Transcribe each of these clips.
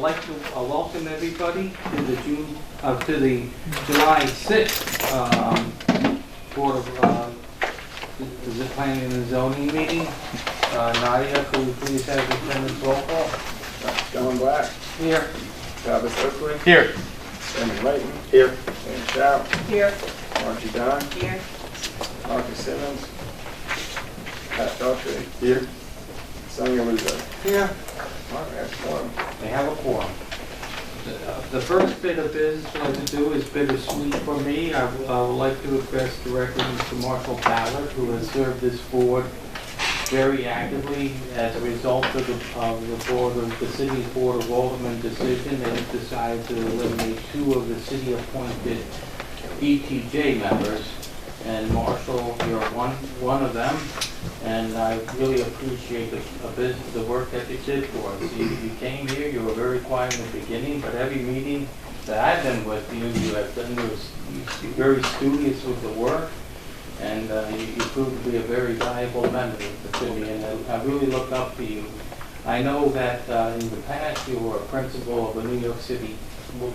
I'd like to welcome everybody to the July 6th Board of the Planning and Zoning meeting. Nadia, could we please have the attendance roll call? John Black. Here. Travis Oakley. Here. Sammy Layton. Here. Dan Stout. Here. Margie Dunn. Here. Marcus Simmons. Pat Daughtry. Here. Sonia Luzo. Here. All right, that's one. They have a quorum. The first bit of business I'd like to do is bittersweet for me. I would like to address directly Mr. Marshall Ballard, who has served this board very actively as a result of the city's Board of Aldermen decision. They have decided to eliminate 2 of the city-appointed ETJ members, and Marshall, you're one of them. And I really appreciate the work that you did for us. You came here, you were very quiet in the beginning, but every meeting that I've been with you, you have done, you're very studious with the work, and you proved to be a very valuable member of the city, and I really look up to you. I know that in the past you were a principal of a New York City,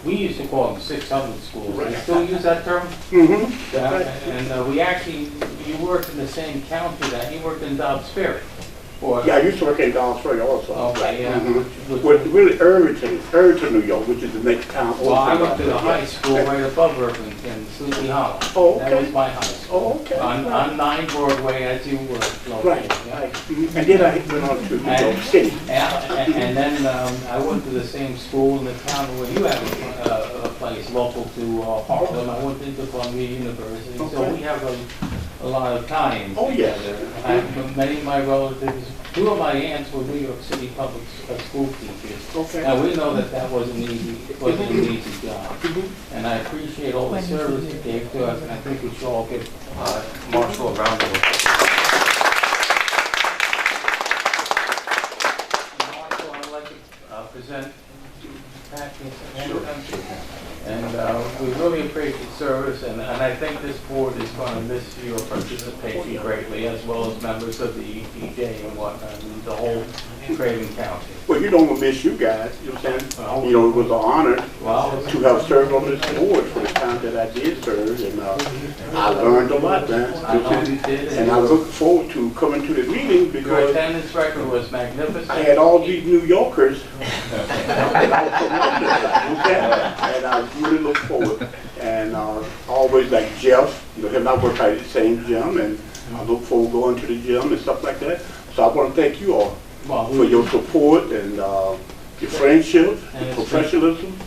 we used to call them 600 schools. Right. You still use that term? Mm-hmm. And we actually, you worked in the same county that you worked in Dobbs Ferry. Yeah, I used to work in Dobbs Ferry also. Okay, yeah. With really Irvington, New York, which is the next town. Well, I went to the high school right above Irvington, Sleepy Hollow. Oh, okay. That was my high school. Oh, okay. On 9 Broadway, as you were located. Right, Yeah. right. Mm-hmm. And then I went on to New York City. And then I went to the same school in the town where you have a place local to Harlem. I went into Columbia University, so Okay. we have a lot of time yes. together. I have many of my relatives, 2 of my aunts were New York City public school teachers. Okay. Now we know that wasn't easy. It wasn't an easy job, and I appreciate all the service you gave to us. And I think we should all give Marshall a round of applause. Marshall, I'd like to present Pat. And we really appreciate your service, and I think this board is going to miss your participation greatly, as well as members of the ETJ and whatnot, and the whole Crayton County. Well, you don't miss you guys, you know what I'm saying? You know, it was an honor to have served on this board for the time that I did serve, and I learned a lot, man. I know you did. And I look forward to coming to the meeting Your because attendance record was magnificent. I had all these New Yorkers that I was promoted, okay? And I really look forward. And always like Jeff, you know, him and I work at the same gym, and I look forward to going to the gym and stuff like that. So I want to thank you all for your support and your friendship, your professionalism.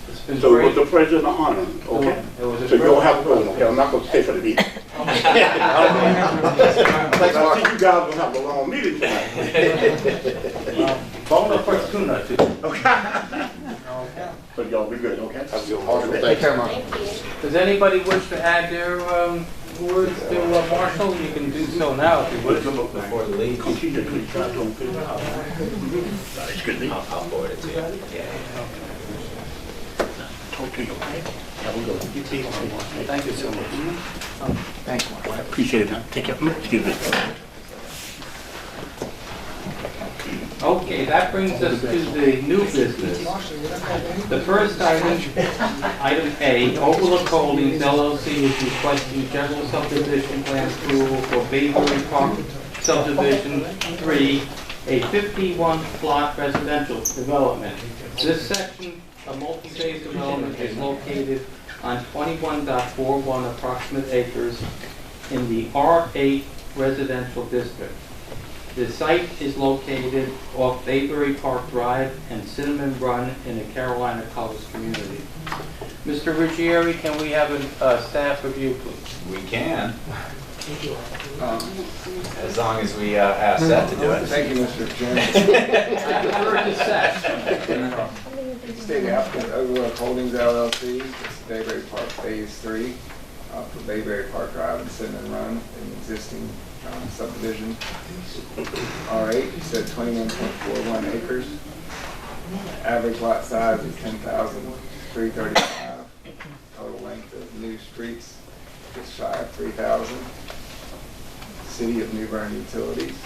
So it was a pleasure and an honor, okay? So you'll have to go, okay? I'm not going to stay for the meeting. I see you guys will have a long meeting tonight. Bona fortuna, too. Okay. But y'all be good, okay? Thank you. Does anybody wish to add their words to Marshall? You can do so now if you wish. Before the leave, I'll forward it to you. talk to you. Have a good one. Thank you so much. Thanks, Mark. I appreciate it, man. Take care. Excuse me. Okay, that brings us to the new business. The first item, item A, Overlook Holdings LLC is requesting general subdivision plan approval for Bayberry Park Subdivision 3, a 51-plot residential development. This section of multi-phase development is located on 21.41 approximate acres in the R8 residential district. The site is located off Bayberry Park Drive and Cinnamon Run in the Carolina Colours community. Mr. Ruggieri, can we have a staff review, please? We can. As long as we ask Seth to do it. Thank you, Mr. Chairman. I heard the set. State applicant Overlook Holdings LLC, it's Bayberry Park Phase 3 for Bayberry Park Drive and Cinnamon Run, an existing subdivision. R8, you said 21.41 acres. Average lot size is 10,335. Total length of new streets just shy of 3,000. City of New Bern utilities.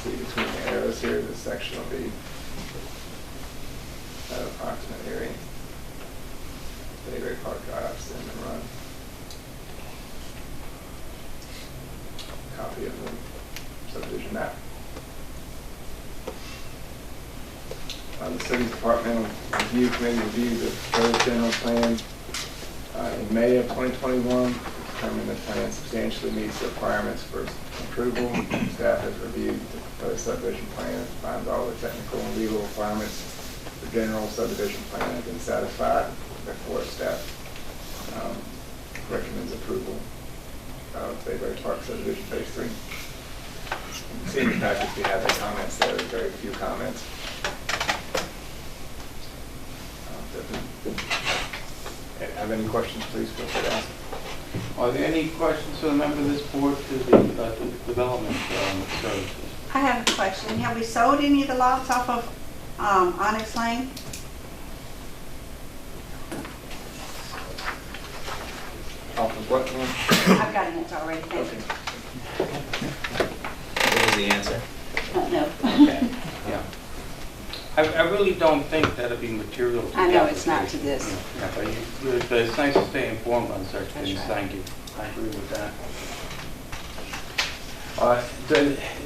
See between the arrows here, this section will be The city's departmental review committee reviewed the proposed general plan in May of 2021. Determined the plan substantially meets the requirements for approval. Staff has reviewed the proposed subdivision plan, finds all the technical and legal requirements. The general subdivision plan has been satisfied. Therefore, staff recommends approval of Bayberry Park Subdivision Phase 3. You can see in the package we have the comments there. There's very few comments. Have any questions, please feel free to ask. Are there any questions from a member of this board to the development services? I have a question. Have we sold any of the lots off of Onyx Lane? Off of what one? I've got an answer already. Thank you. What was the answer? No. Okay. Yeah. I really don't think that'd be material to I the know it's not application. to this. Yeah, but it's nice to stay informed on such That's things. right. Thank you. I agree with that.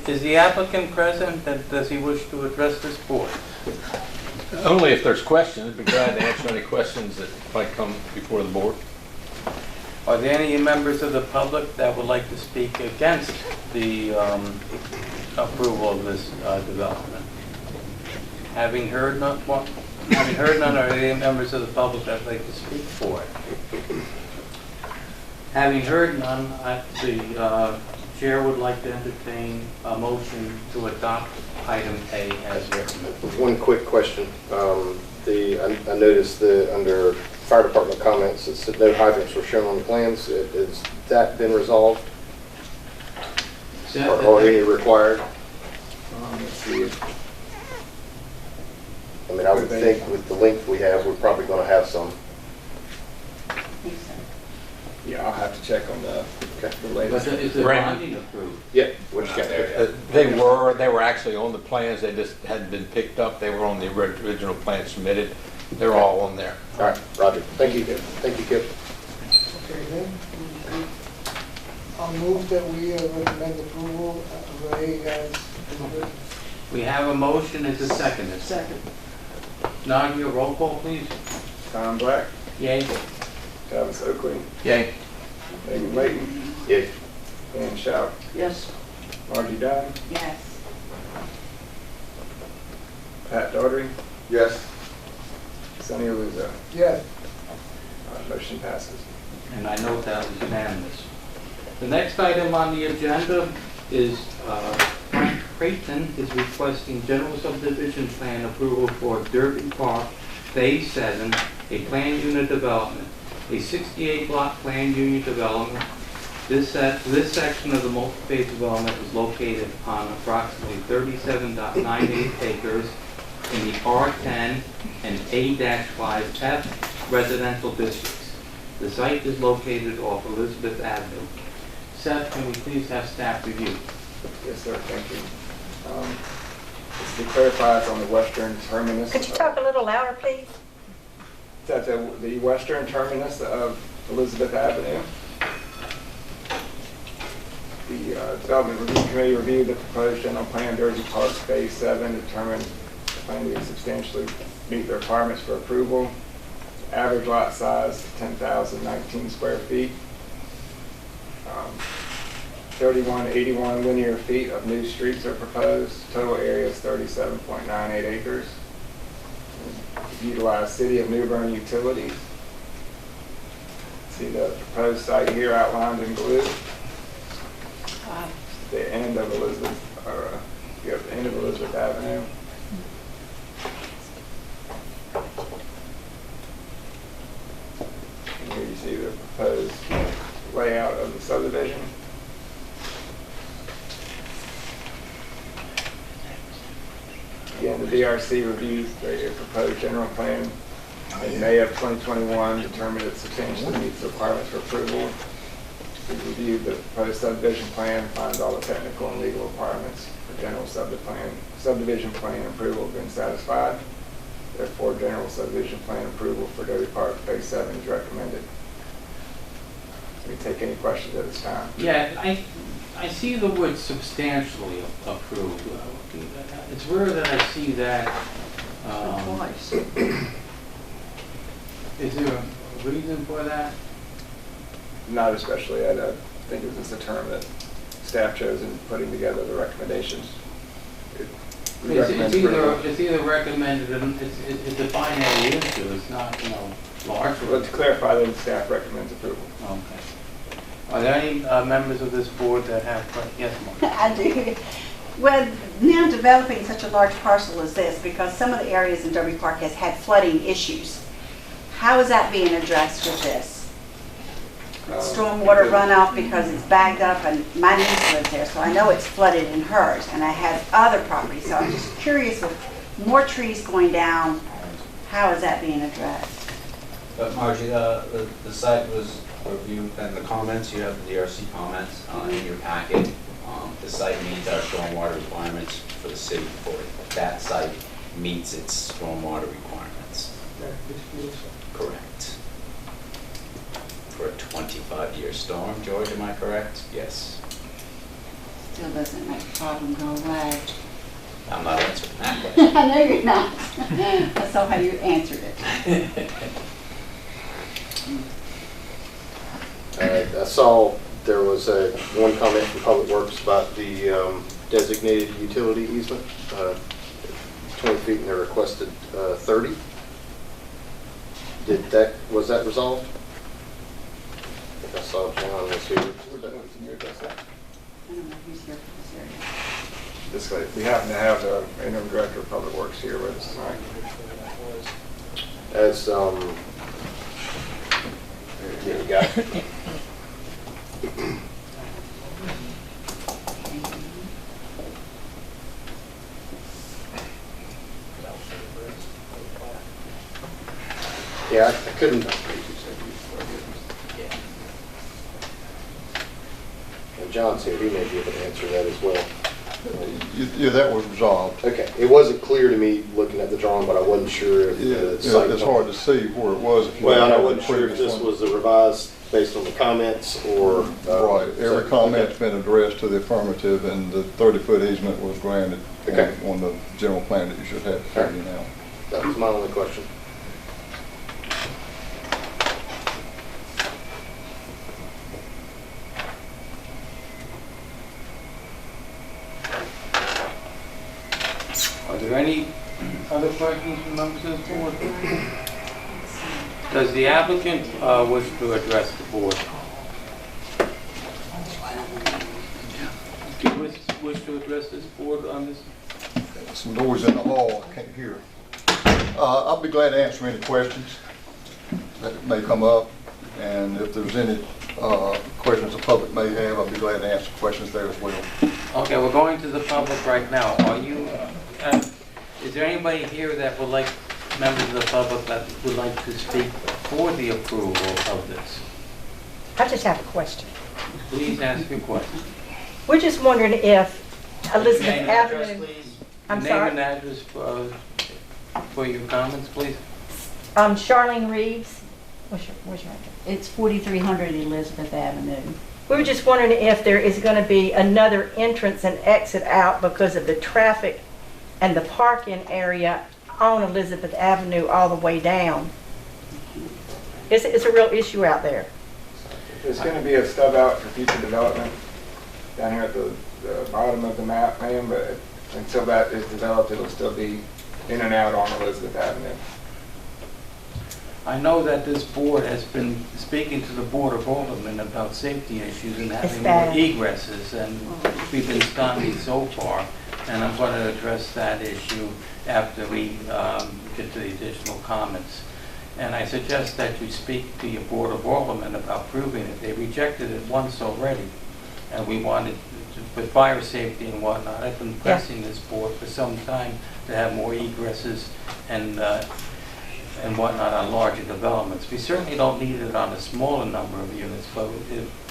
Is the applicant present? Does he wish to address this board? Only if there's questions. Be glad to answer any questions that might come before the board. Are there any members of the public that would like to speak against the approval of this development? Having heard none, are there any members of the public that would like to speak for it? Having heard none, the chair would like to entertain a motion to adopt item A as written. One quick question. I noticed that under fire department comments, it said no hydrants were shown on the plans. Has that been resolved? Or any required? Let's see. I mean, I would think with the length we have, we're probably going to have some. Yeah, I'll have to check on the But latest. is the Brandon? bonding approved? Yeah, what you got there? They were actually on the plans. They just hadn't been picked up. They were on the original plan submitted. They're all on there. All right, Roger. Thank you. Thank you, Kip. Okay, then, I'll move that we recommend approval of A as written. We have a motion, is it seconded? Second. Nadia, roll call please. Tom Black, Yay. Travis Oakley, Yay. Megan Layton, Yeah. Dan Schaub, Yes. Margie Dunn, Yes. Pat Daughtry, Yes. Sonny Aluzo. Yes. Motion passes. And I note that was unanimous. The next item on the agenda is Crayton is requesting general subdivision plan approval for Derby Park Phase 7, a planned unit development, a 68 lot planned unit development. This section of the multi-phase development is located on approximately 37.98 acres in the R10 and A-5 F residential districts. The site is located off Elizabeth Avenue. Seth, can we please have staff review? Yes, sir, thank you. Just to clarify, it's on the western terminus. Could you talk a little louder, please? It's at the western terminus of Elizabeth Avenue. The Development Review Committee reviewed the proposed general plan, Derby Park Phase 7, determined the plan to substantially meet the requirements for approval. Average lot size, 10,019 square feet. 3181 linear feet of new streets are proposed. Total area is 37.98 acres. Utilize City of New Bern utilities. See the proposed site here outlined in blue. The end of Elizabeth, or the end of Elizabeth Avenue. And here you see the proposed layout of the subdivision. Again, the DRC reviewed the proposed general plan in May of 2021, determined it substantially meets the requirements for approval. We reviewed the proposed subdivision plan, finds all the technical and legal requirements for general subdivision plan approval have been satisfied. Therefore, general subdivision plan approval for Derby Park Phase 7 is recommended. Can we take any questions at this time? Yeah, I see the word substantially approved. It's rare that I see that noise. Is there a reason for that? Not especially, I think it was just a term that staff chose in putting together the recommendations. We recommend approval. It's either recommended, and it's a binary issue, it's not, large. But to clarify, then staff recommends approval. Okay. Are there any members of this board that have, yes, Mark? I do. Well, now developing such a large parcel as this, because some of the areas in Derby Park has had flooding issues, how is that being addressed with this? Stormwater runoff because it's bagged up, and my niece lives there, so I know it's flooded in hers, and I have other properties, so I'm just curious with more trees going down, how is that being addressed? But Margie, the site was reviewed, and the comments, you have the DRC comments in your packet. The site meets our stormwater requirements for the city. For that site meets its stormwater requirements. Correct. For a 25-year storm, George, am I correct? Yes. Still doesn't make the problem go away. I'm not answering that question. I know you're not. I saw how you answered it. I saw there was one comment from Public Works about the designated utility easement, 20 feet, and they requested 30. Was that resolved? I think I saw John was here. I don't know who's here for this area. This way, we happen to have the interim director of public works here with us tonight. As yeah, you got it. Yeah, I couldn't. And John's here, he may be able to answer that as well. Yeah, that was resolved. Okay, it wasn't clear to me looking at the drawing, but I wasn't sure if the site. It's hard to see where it was. Well, I wasn't sure if this was a revised based on the comments or. Right, every comment's been addressed to the affirmative, and the 30-foot easement was granted on the general plan that you should have for you now. That was my only question. Are there any other questions from members of the board? Does the applicant wish to address the board? Do you wish to address this board on this? Some noise in the hall, I can't hear. I'll be glad to answer any questions that may come up, and if there's any questions the public may have, I'll be glad to answer questions there as well. Okay, we're going to the public right now. Are you, is there anybody here that would like, members of the public that would like to speak for the approval of this? I just have a question. Please ask your question. We're just wondering if Elizabeth Name and address, Avenue... please. I'm Name sorry? and address for your comments, please. Charlene Reeves. What's your address? It's 4300 Elizabeth Avenue. We were just wondering if there is going to be another entrance and exit out because of the traffic and the parking area on Elizabeth Avenue all the way down. It's a real issue out there. There's going to be a stub out for future development down here at the bottom of the map, ma'am, but until that is developed, it'll still be in and out on Elizabeth Avenue. I know that this board has been speaking to the Board of Aldermen about safety issues and having more bad. egresses, and we've been stymied so far. And I'm going to address that issue after we get to the additional comments. And I suggest that you speak to your Board of Aldermen about proving it. They rejected it once already, and we wanted, with fire safety and whatnot, I've been pressing this board for some time to have more egresses and whatnot on larger developments. We certainly don't need it on a smaller number of units, but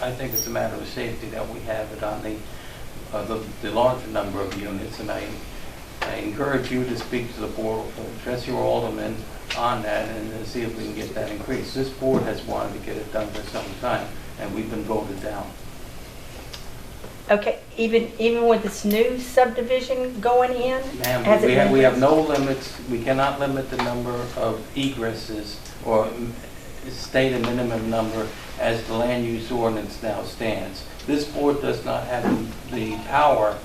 I think it's a matter of safety that we have it on the larger number of units. And I encourage you to speak to the board, address your aldermen on that, and see if we can get that increased. This board has wanted to get it done for some time, and we've been voted down. Okay, even with this new subdivision going in? Ma'am, Has it been we have addressed? no limits, we cannot limit the number of egresses or state a minimum number as the land use ordinance now stands. This board does not have the power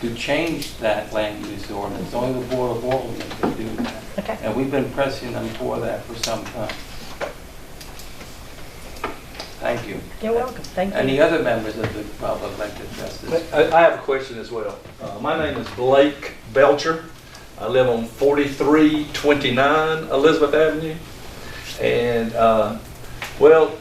to change that land use ordinance. Only the Board of Aldermen can do that. Okay. And we've been pressing them for that for some time. Thank you. You're welcome, thank you. Any other members of the public like to address this? I have a question as well. My name is Blake Belcher. I live on 4329 Elizabeth Avenue. And, well,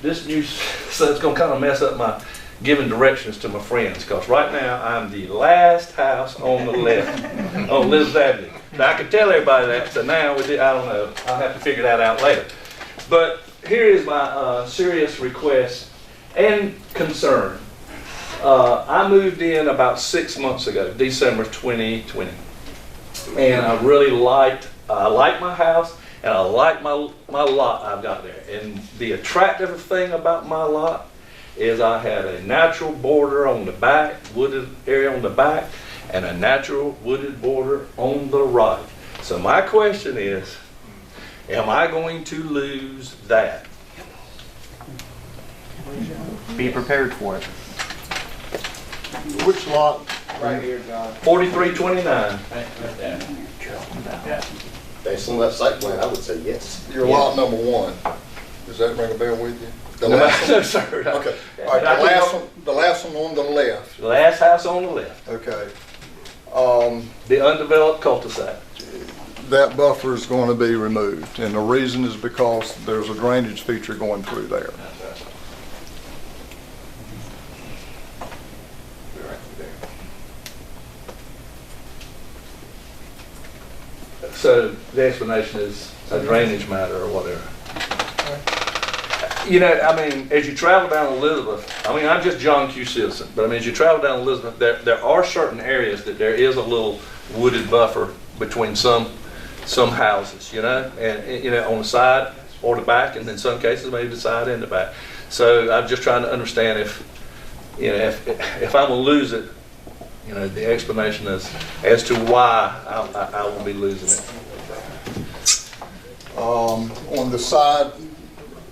this new, so it's gonna kind of mess up my giving directions to my friends, because right now I'm the last house on the left on Elizabeth Avenue. Now I can tell everybody that, so now I don't know, I'll have to figure that out later. But here is my serious request and concern. I moved in about 6 months ago, December 2020, and I really like my house, and I like my lot I've got there. And the attractive thing about my lot is I had a natural border on the back, wooded area on the back, and a natural wooded border on the right. So my question is, am I going to lose that? Be prepared for it. Which lot? Right here, John. 4329. Right there. Based on that site plan, I would say yes. Your lot number 1, does that ring a bell with you? The No, last one? sir. Okay, all right, the last one on the left, The last house on the left, okay. the undeveloped cul-de-sac. That buffer is going to be removed, and the reason is because there's a drainage feature going through there. So the explanation is a drainage matter or whatever. You know, I mean, as you travel down Elizabeth, I mean, I'm just John Q. Citizen, but I mean, as you travel down Elizabeth, there are certain areas that there is a little wooded buffer between some houses, you know, and you know, on the side or the back, and in some cases maybe the side and the back. So I'm just trying to understand if, you know, if I'm gonna lose it, you know, the explanation is as to why I will be losing it. On the side,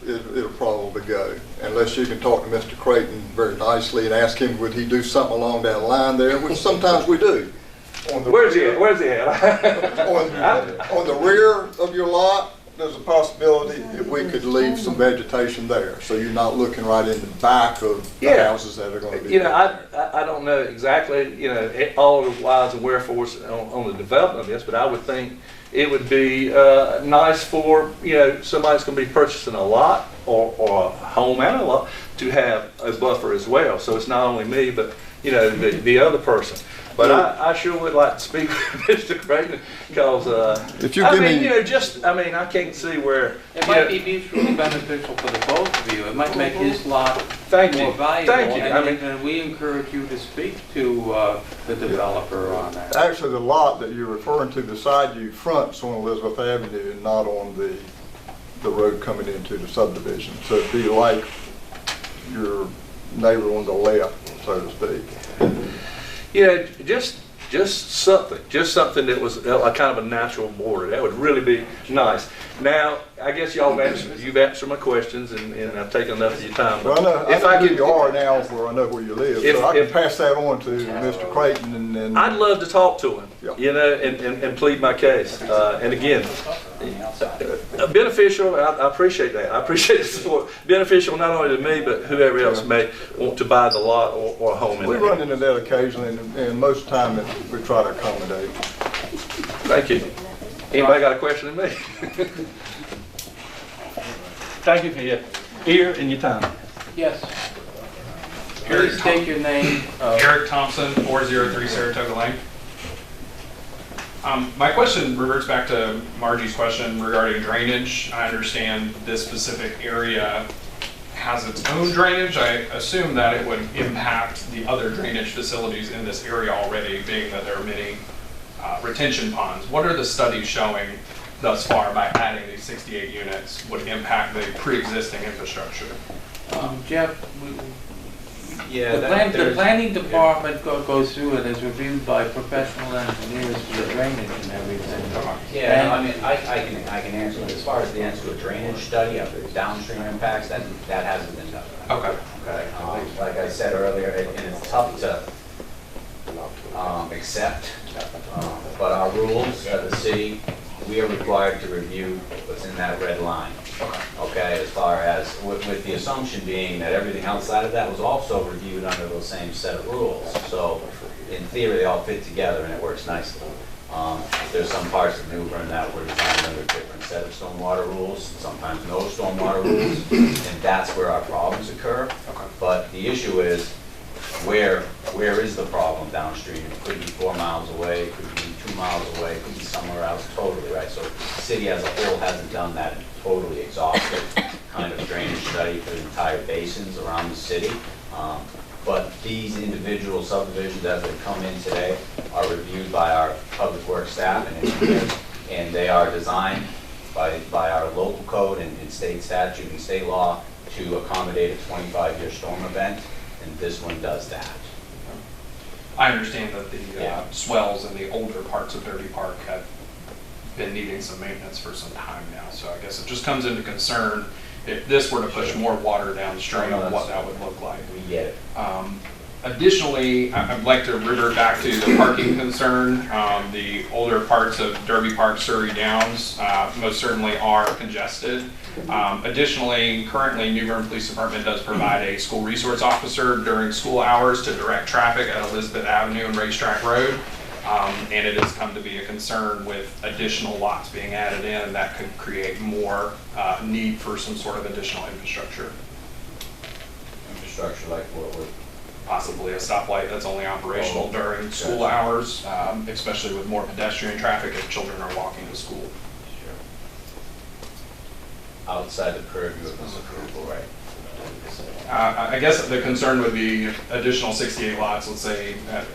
it'll probably go, unless you can talk to Mr. Crayton very nicely and ask him would he do something along that line there, which sometimes we do. On the Where's he rear- at? Where's he at? on the rear of your lot, there's a possibility that we could leave some vegetation there, so you're not looking right in the back of the Yeah. houses that are going to be. You know, built. I don't know exactly, you know, all the whys and wherefores on the development of this, but I would think it would be nice for, you know, somebody that's going to be purchasing a lot or a home and a lot to have a buffer as well. So it's not only me, but, you know, the other person. But I sure would like to speak with Mr. Crayton, because, If you I give mean, me- you know, just, I mean, I can't see where, It you might know, be mutually beneficial for the both of you. It might make his lot Thank you. more valuable. Thank you. I mean- And we encourage you to speak to the developer on that. Actually, the lot that you're referring to, the side you front's on Elizabeth Avenue and not on the road coming into the subdivision. So it'd be like your neighbor on the left, so to speak. you know, just something that was a kind of a natural border. That would really be nice. Now, I guess you've answered my questions, and I've taken enough of your time. Well, I know who you are now, where I know where you live, If- so I can if- pass that on to Mr. Creighton and then. I'd love to talk to him, Yeah. you know, and plead my case. And again, beneficial, I appreciate that. I appreciate the support. Beneficial not only to me, but whoever else may want to buy the lot or a home in We it. run into that occasionally, and most of the time we try to accommodate. Thank you. Anybody got a question of me? Thank you for your ear and your time. Yes. Please state your name. Eric Thompson, 403 Saratoga Lane. My question reverts back to Margie's question regarding drainage. I understand this specific area has its own drainage. I assume that it would impact the other drainage facilities in this area already, being that there are many retention ponds. What are the studies showing thus far by adding these 68 units would impact the pre-existing infrastructure? Jeff, Yeah, The planning department goes through it, is reviewed by professional engineers for the drainage and everything. Yeah, no, I mean, I can answer, it. As far as the answer to a drainage study of the downstream impacts, that hasn't been done. Okay. Okay, like I said earlier, and it's tough to accept, but our rules at the city, we are required to review what's in that red line. Okay, as far as, with the assumption being that everything outside of that was also reviewed under those same set of rules. So in theory, they all fit together and it works nicely. There's some parts of New Bern that were designed under a different set of stormwater rules, sometimes no stormwater rules, and that's where our problems occur. But the issue is, where is the problem downstream? It could be 4 miles away, it could be 2 miles away, it could be somewhere else totally, right? So the city as a whole hasn't done that totally exhaustive kind of drainage study for the entire basins around the city. But these individual subdivisions as they come in today are reviewed by our public works staff and engineers, and they are designed by our local code and state statute and state law to accommodate a 25-year storm event, and this one does that. I understand that the swells in the older parts of Derby Park have been needing some maintenance for some time now, so I guess it just comes into concern if this were to push more water downstream, what that would look like. We get it. Additionally, I'd like to revert back to the parking concern. The older parts of Derby Park, Surrey Downs most certainly are congested. Additionally, currently New Bern Police Department does provide a school resource officer during school hours to direct traffic at Elizabeth Avenue and Racetrack Road. And it has come to be a concern with additional lots being added in that could create more need for some sort of additional infrastructure. Infrastructure like what would? Possibly a stoplight that's only operational during school hours, especially with more pedestrian traffic if children are walking to school. Outside the purview of this approval, right? I guess the concern would be additional 68 lots, let's say at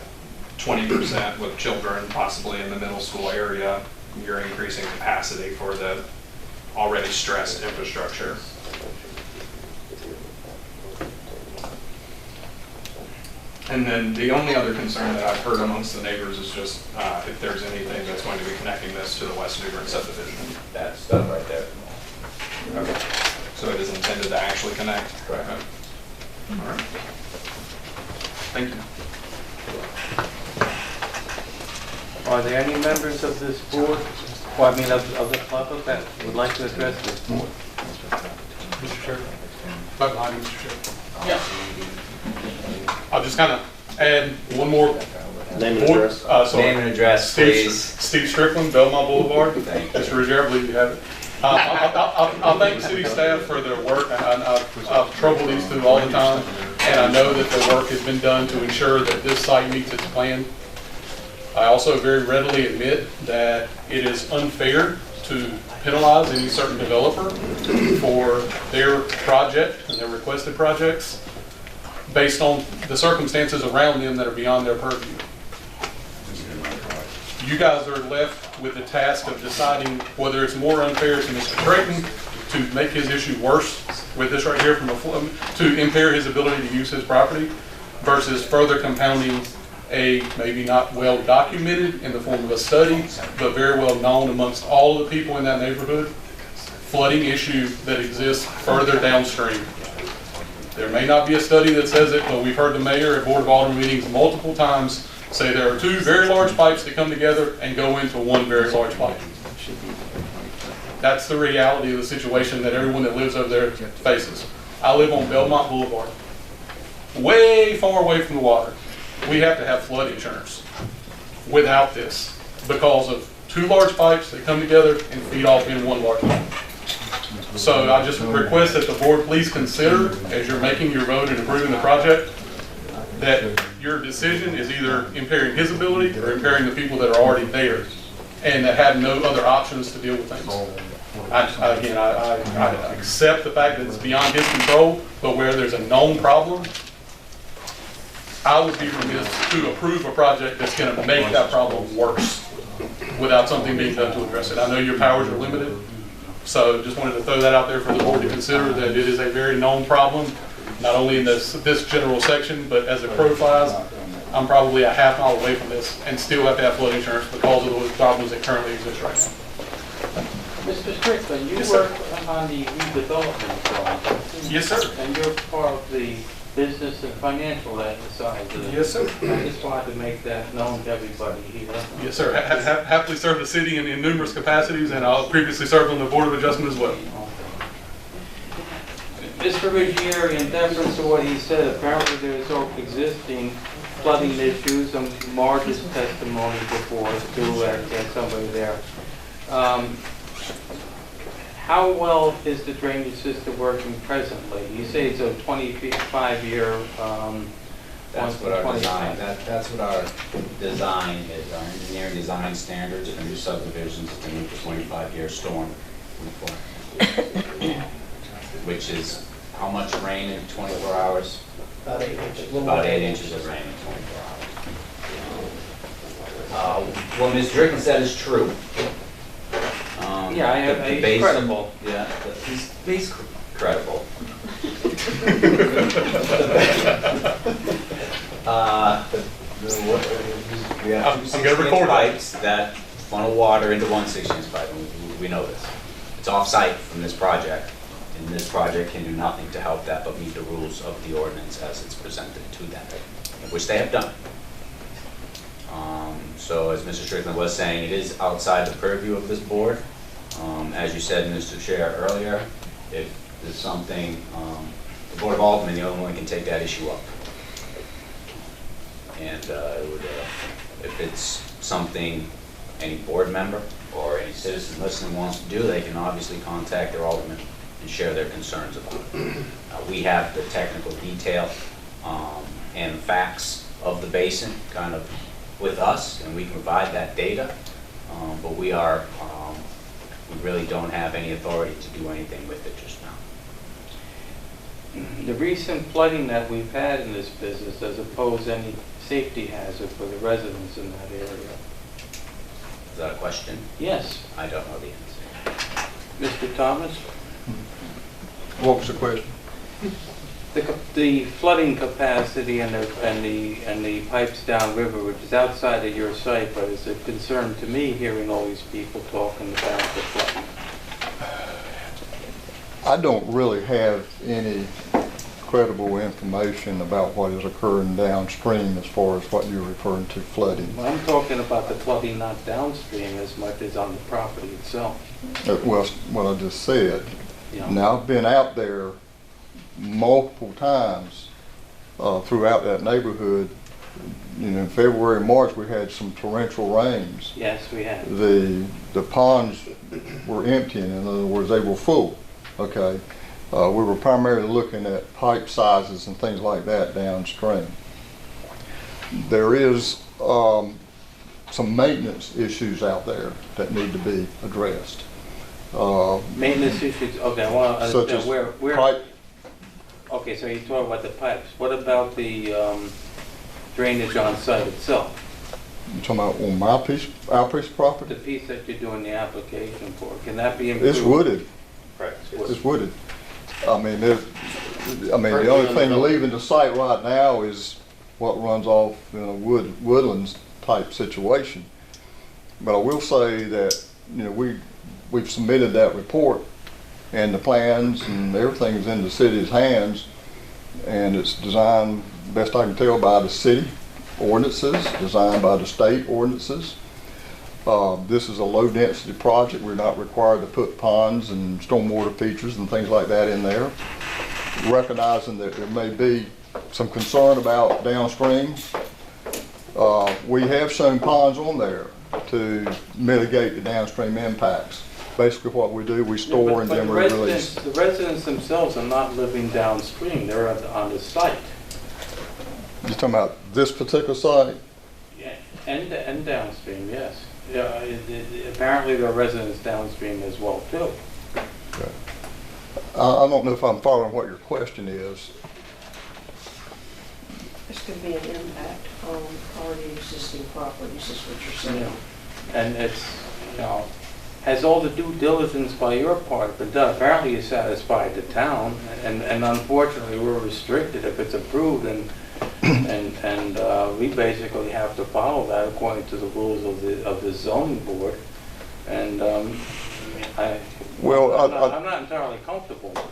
20% with children possibly in the middle school area. You're increasing capacity for the already stressed infrastructure. And then the only other concern that I've heard amongst the neighbors is just if there's anything that's going to be connecting this to the West New Bern subdivision. That stuff right there. Okay. So it is intended to actually connect? Correct. Okay. All right. Thank you. Are there any members of this board, or I mean of the public that would like to address this board? Mr. Chair. Mr. Chair. Yeah. I'll just kind of add one more. Name and address. Name and address, please. Steve Strickland, Belmont Boulevard. Thank you. Mr. Ruggiero, I believe you have it. I'll thank the city staff for their work. I've troubled these two all the time, and I know that the work has been done to ensure that this site meets its plan. I also very readily admit that it is unfair to penalize any certain developer for their project and their requested projects based on the circumstances around them that are beyond their purview. You guys are left with the task of deciding whether it's more unfair to Mr. Crayton to make his issue worse with this right here to impair his ability to use his property versus further compounding a maybe not well documented in the form of a study, but very well known amongst all of the people in that neighborhood, flooding issue that exists further downstream. There may not be a study that says it, but we've heard the mayor at Board of Alderman meetings multiple times say there are two very large pipes that come together and go into one very large pipe. That's the reality of the situation that everyone that lives over there faces. I live on Belmont Boulevard, way far away from the water. We have to have flood insurance without this because of two large pipes that come together and feed off in one large pipe. So I just request that the board please consider, as you're making your vote and approving the project, that your decision is either impairing his ability or impairing the people that are already there and that have no other options to deal with things. I accept the fact that it's beyond his control, but where there's a known problem, I would be remiss to approve a project that's going to make that problem worse without something being done to address it. I know your powers are limited, so just wanted to throw that out there for the board to consider, that it is a very known problem not only in this general section, but as the crow flies, I'm probably a half mile away from this and still have to have flood insurance because of those problems that currently exist right now. Mr. Strickland, you Yes, sir. work on the redevelopment zone. Yes, sir. And you're part of the business and financial side of it. Yes, sir. I just wanted to make that known to everybody here. Yes, sir. Happily served the city in numerous capacities, and I previously served on the Board of Adjustment as well. Mr. Ruggieri, in deference to what he said, apparently there is no existing flooding issues, and Marge's testimony before us too, and somebody there. How well is the drainage system working presently? You say it's a 25-year. That's what our design. That's what our design is. Our engineering design standards for new subdivisions to meet the 25-year storm, which is how much rain in 24 hours? About 8 inches. About 8 inches of rain in 24 hours. What Ms. Strickland said is true. Yeah, he's credible. Yeah, he's credible. We have two 16-inch pipes that funnel water into one 16-inch pipe, and we know this. It's off-site from this project, and this project can do nothing to help that but meet the rules of the ordinance as it's presented to them, which they have done. So as Mr. Strickland was saying, it is outside the purview of this board. As you said, Mr. Chair, earlier, if there's something, the Board of Aldermen, the only one can take that issue up. And it would, if it's something any board member or any citizen listening wants to do, they can obviously contact their alderman and share their concerns about it. We have the technical detail and facts of the basin kind of with us, and we can provide that data, but we really don't have any authority to do anything with it just now. The recent flooding that we've had in this business, does it pose any safety hazard for the residents in that area? Is that a question? Yes. I don't know the answer. Mr. Thomas? What was the question? The flooding capacity and the pipes downriver, which is outside of your site, but it's a concern to me hearing all these people talking about the flooding. I don't really have any credible information about what is occurring downstream as far as what you're referring to flooding. Well, I'm talking about the flooding not downstream as much as on the property itself. Well, what I just said. Yeah. Now, I've been out there multiple times throughout that neighborhood. You know, in February and March, we had some torrential rains. Yes, we have. The ponds were emptying, in other words, they were full. Okay, we were primarily looking at pipe sizes and things like that downstream. There is some maintenance issues out there that need to be addressed. Maintenance issues, okay, I want to Such understand as where. pipe. Okay, so you're talking about the pipes. What about the drainage on site itself? You're talking about on our piece of property? The piece that you're doing the application for, can that be improved? It's wooded. Correct. It's wooded. I mean, the only thing leaving the site right now is what runs off in a woodlands type situation. But I will say that, you know, we've submitted that report, and the plans and everything's in the city's hands, and it's designed, best I can tell, by the city ordinances, designed by the state ordinances. This is a low-density project. We're not required to put ponds and stormwater features and things like that in there. Recognizing that there may be some concern about downstream, we have shown ponds on there to mitigate the downstream impacts. Basically what we do, we store and then we release. The residents themselves are not living downstream, they're on the site. You're talking about this particular site? Yeah, and downstream, yes. Yeah, apparently there are residents downstream as well too. Okay. I don't know if I'm following what your question is. This could be an impact on already existing properties, is what you're saying. Yeah. And it's, you know, has all the due diligence by your part been done? Apparently you satisfied the town, and unfortunately we're restricted if it's approved, and we basically have to follow that according to the rules of the zoning board. And I'm not entirely comfortable with it.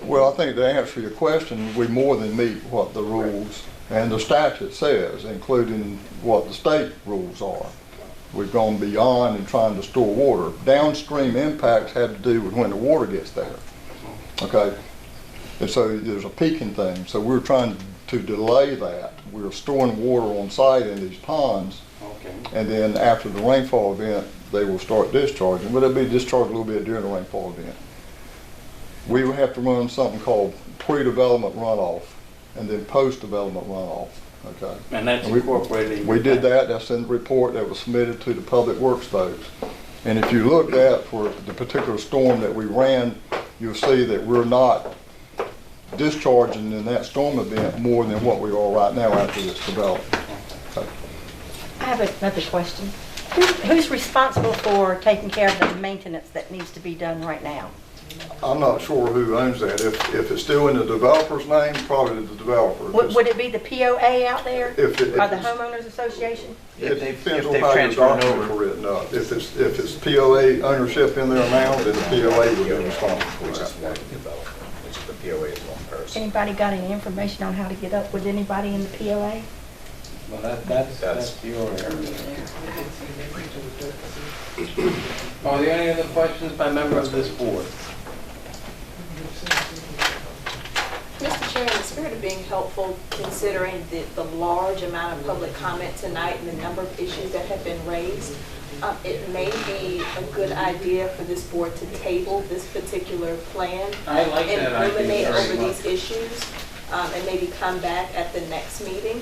Well, I think to answer your question, we more than meet what the rules and the statute says, including what the state rules are. We've gone beyond in trying to store water. Downstream impacts have to do with when the water gets there. Okay? And so there's a peaking thing. So we're trying to delay that. We're storing water on site in these ponds. Okay. And then after the rainfall event, they will start discharging. But they'll be discharged a little bit during the rainfall event. We will have to run something called pre-development runoff and then post-development runoff. Okay. And that's incorporated. We did that. That's in the report that was submitted to the Public Works folks. And if you look at for the particular storm that we ran, you'll see that we're not discharging in that storm event more than what we are right now after this development. Okay. I have another question. Who's responsible for taking care of the maintenance that needs to be done right now? I'm not sure who owns that. If it's still in the developer's name, probably the developer. Would it be the POA out there? Or If the homeowners association? It depends on they've how your transferred documents over. are written up. If it's POA ownership in there now, then the POA would be responsible for Which is that. one development, which is the POA is one person. Anybody got any information on how to get up with anybody in the POA? Well, that's your area. Are there any other questions by members of this board? Mr. Chair, in the spirit of being helpful, considering the large amount of public comment tonight and the number of issues that have been raised, it may be a good idea for this board to table this particular plan I like and that idea ruminate very over much. these issues, and maybe come back at the next meeting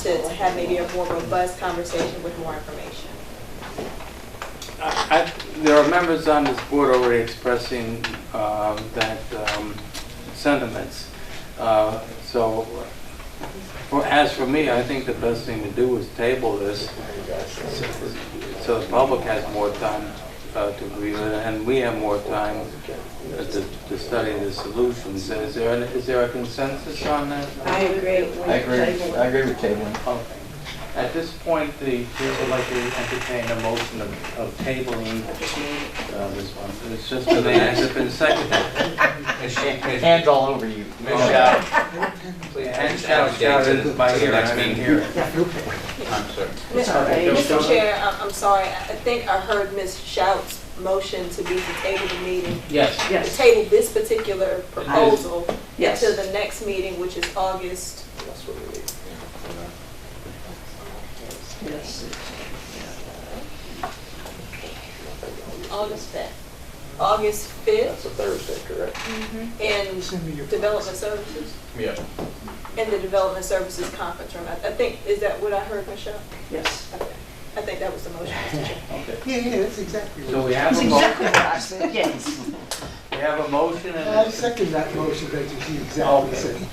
to have maybe a more robust conversation with more information. There are members on this board already expressing that sentiments. So, as for me, I think the best thing to do is table this so the public has more time to review it, and we have more time to study the solutions. Is there a consensus on that? I agree. I agree with tabling. Okay. At this point, the chair would like to entertain a motion of tabling this one. It's just that it hasn't been seconded. Hands all over you. And shouted by ear, I didn't hear it. I'm sorry. Mr. Chair, I'm sorry, I think I heard Ms. Shout's motion to be to table the meeting. Yes. To table this particular proposal Yes. until the next meeting, which is August. Yes. August 5th. August 5th That's a Thursday, correct? in Development Services, Yeah. in the Development Services Conference Room. I think, is that what I heard, Michelle? Yes. Okay. I think that was the motion, Mr. Chair. Okay. Yeah, that's exactly So what. we have That's a exactly motion. what I said, yes. We have a motion and I second that motion, that you see exactly the same.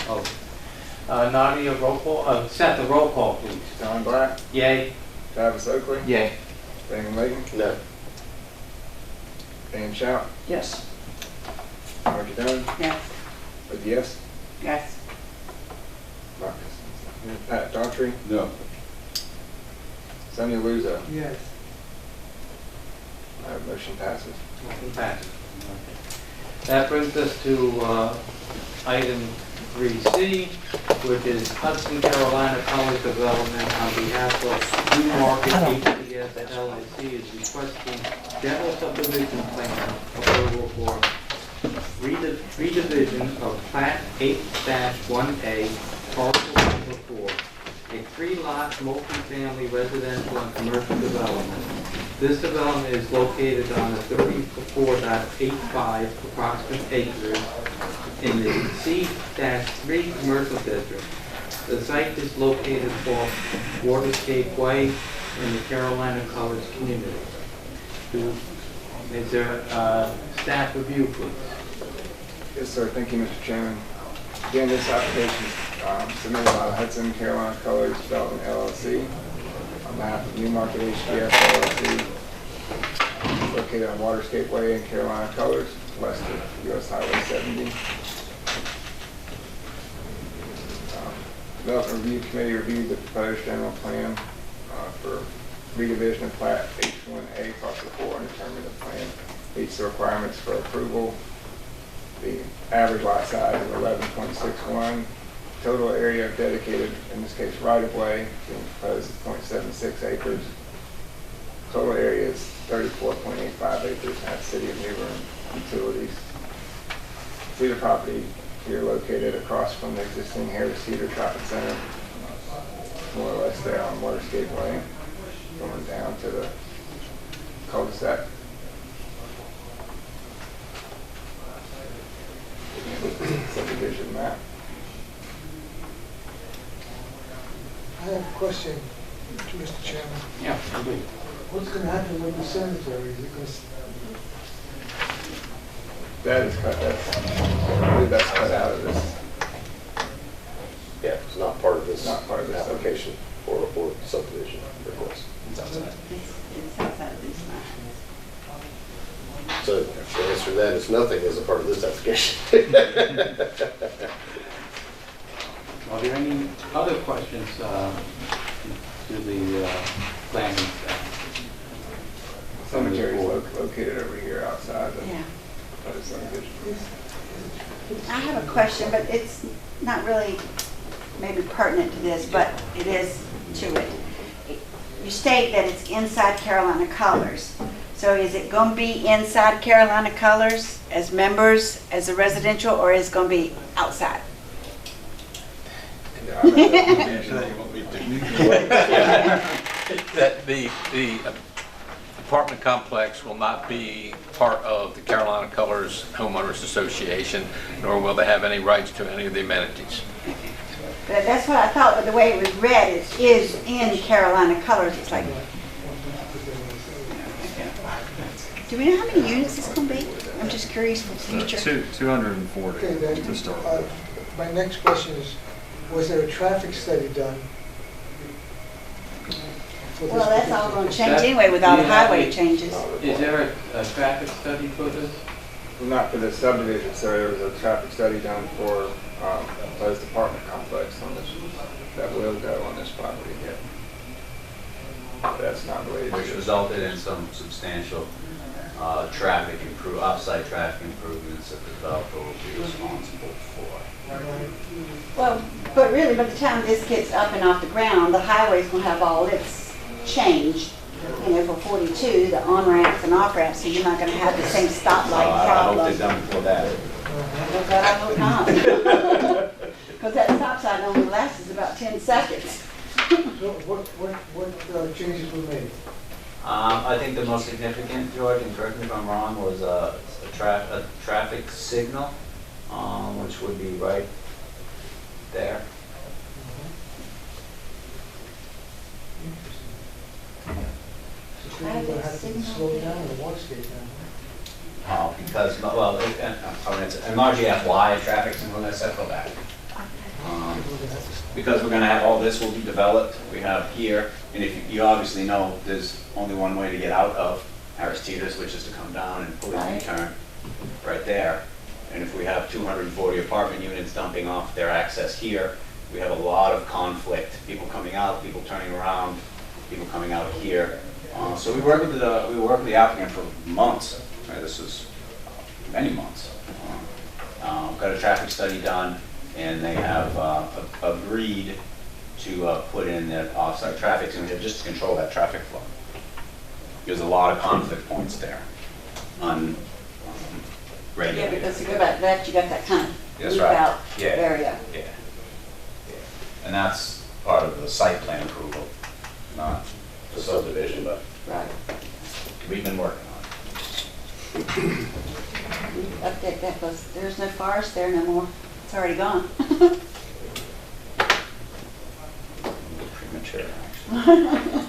Okay. Nadia, roll call, Seth, the roll call, please. John Black, Yay. Travis Oakley, Yay. Damon Layton, No. Dan Shout, Yes. Margie Dunn, Yes. with yes, Yes. Marcus. Pat Daughtry, No. Sonia Luzo. Yes. Motion passes. Motion passes. Okay. That brings us to item 3C, which is Hudson Carolina Colours Development on behalf of New Market HDS LLC is requesting general subdivision plan approval for redivision of Plat H1A, Parcel number 4, a 3-lot multifamily residential and commercial development. This development is located on a 34.85 approximate acres in the C-3 commercial district. The site is located off Waterscape Way in the Carolina Colours community. Is there a staff review, please? Yes, sir. Thank you, Mr. Chairman. Again, this application is submitted by Hudson Carolina Colours Development LLC on behalf of New Market HDS LLC, located on Waterscape Way in Carolina Colours, west of US Highway 70. Development Review Committee reviewed the proposed general plan for Redivision of Plat H1A, Parcel 4, and determined the plan meets the requirements for approval. The average lot size is 11.61. Total area dedicated, in this case right-of-way, being proposed is 0.76 acres. Total area is 34.85 acres, and that's City of New Bern utilities. See the property here located across from the existing Harris Teeter Shopping Center, more or less there on Waterscape Way, going down to the cul-de-sac. Subdivision map. I have a question, Mr. Chairman. Yeah. What's going to happen with the cemetery? Is it going to... That is cut, I believe that's cut out of this. Yeah, it's not part of this. Not part of this application or subdivision request. It's outside of these lines. So the answer to that is nothing as a part of this application. Are there any other questions to the planning staff? Cemetery is located over here outside the Yeah. subdivision. I have a question, but it's not really maybe pertinent to this, but it is to it. You state that it's inside Carolina Colours. So is it going to be inside Carolina Colours as members, as a residential, or is it going to be outside? That the apartment complex will not be part of the Carolina Colours Homeowners Association, nor will they have any rights to any of the amenities. But that's what I thought, but the way it was read, it is in Carolina Colours. It's like, do we know how many units it's going to be? I'm just curious for the future. 240 Okay, then, to start with. my next question is, was there a traffic study done? for this Well, that's all particular- going to change anyway with all the highway changes. Is there a traffic study for this? Not for this subdivision, so there was a traffic study done for proposed apartment complex on this, that will go on this property here. That's not related Which to resulted in some substantial off-site traffic improvements that the developer will be responsible for. Well, but really, by the time this gets up and off the ground, the highway's going to have all its changed. You know, for 42, the on-ramps and off-ramps, so you're not going to have the same stoplight I hope problem. they're done before that. Well, God, I hope not. Because that stop sign only lasts about 10 seconds. So what changes were made? I think the most significant, George, and correct me if I'm wrong, was a traffic signal, which would be right there. So you're going to have to slow down the Waterscape now. Because, well, and Margie asked why traffic signal, and I said, go back. Because we're gonna have all this will be developed, we have here, and if you obviously know, there's only one way to get out of Harris Teeter's, which is to come down and pull a U-turn right there. And if we have 240 apartment units dumping off their access here, we have a lot of conflict, people coming out, people turning around, people coming out here. So we worked with the applicant for months, right? This is many months. Got a traffic study done, and they have agreed to put in that off-site traffic signal just to control that traffic flow. There's a lot of conflict points there on Yeah, because to go back that, you got that kind of That's loop right. out Yeah. area. Yeah. And that's part of the site plan approval, not the subdivision, but Right. we've been working on it. Update that, because there's no forest there no more. It's already gone. Premature, actually.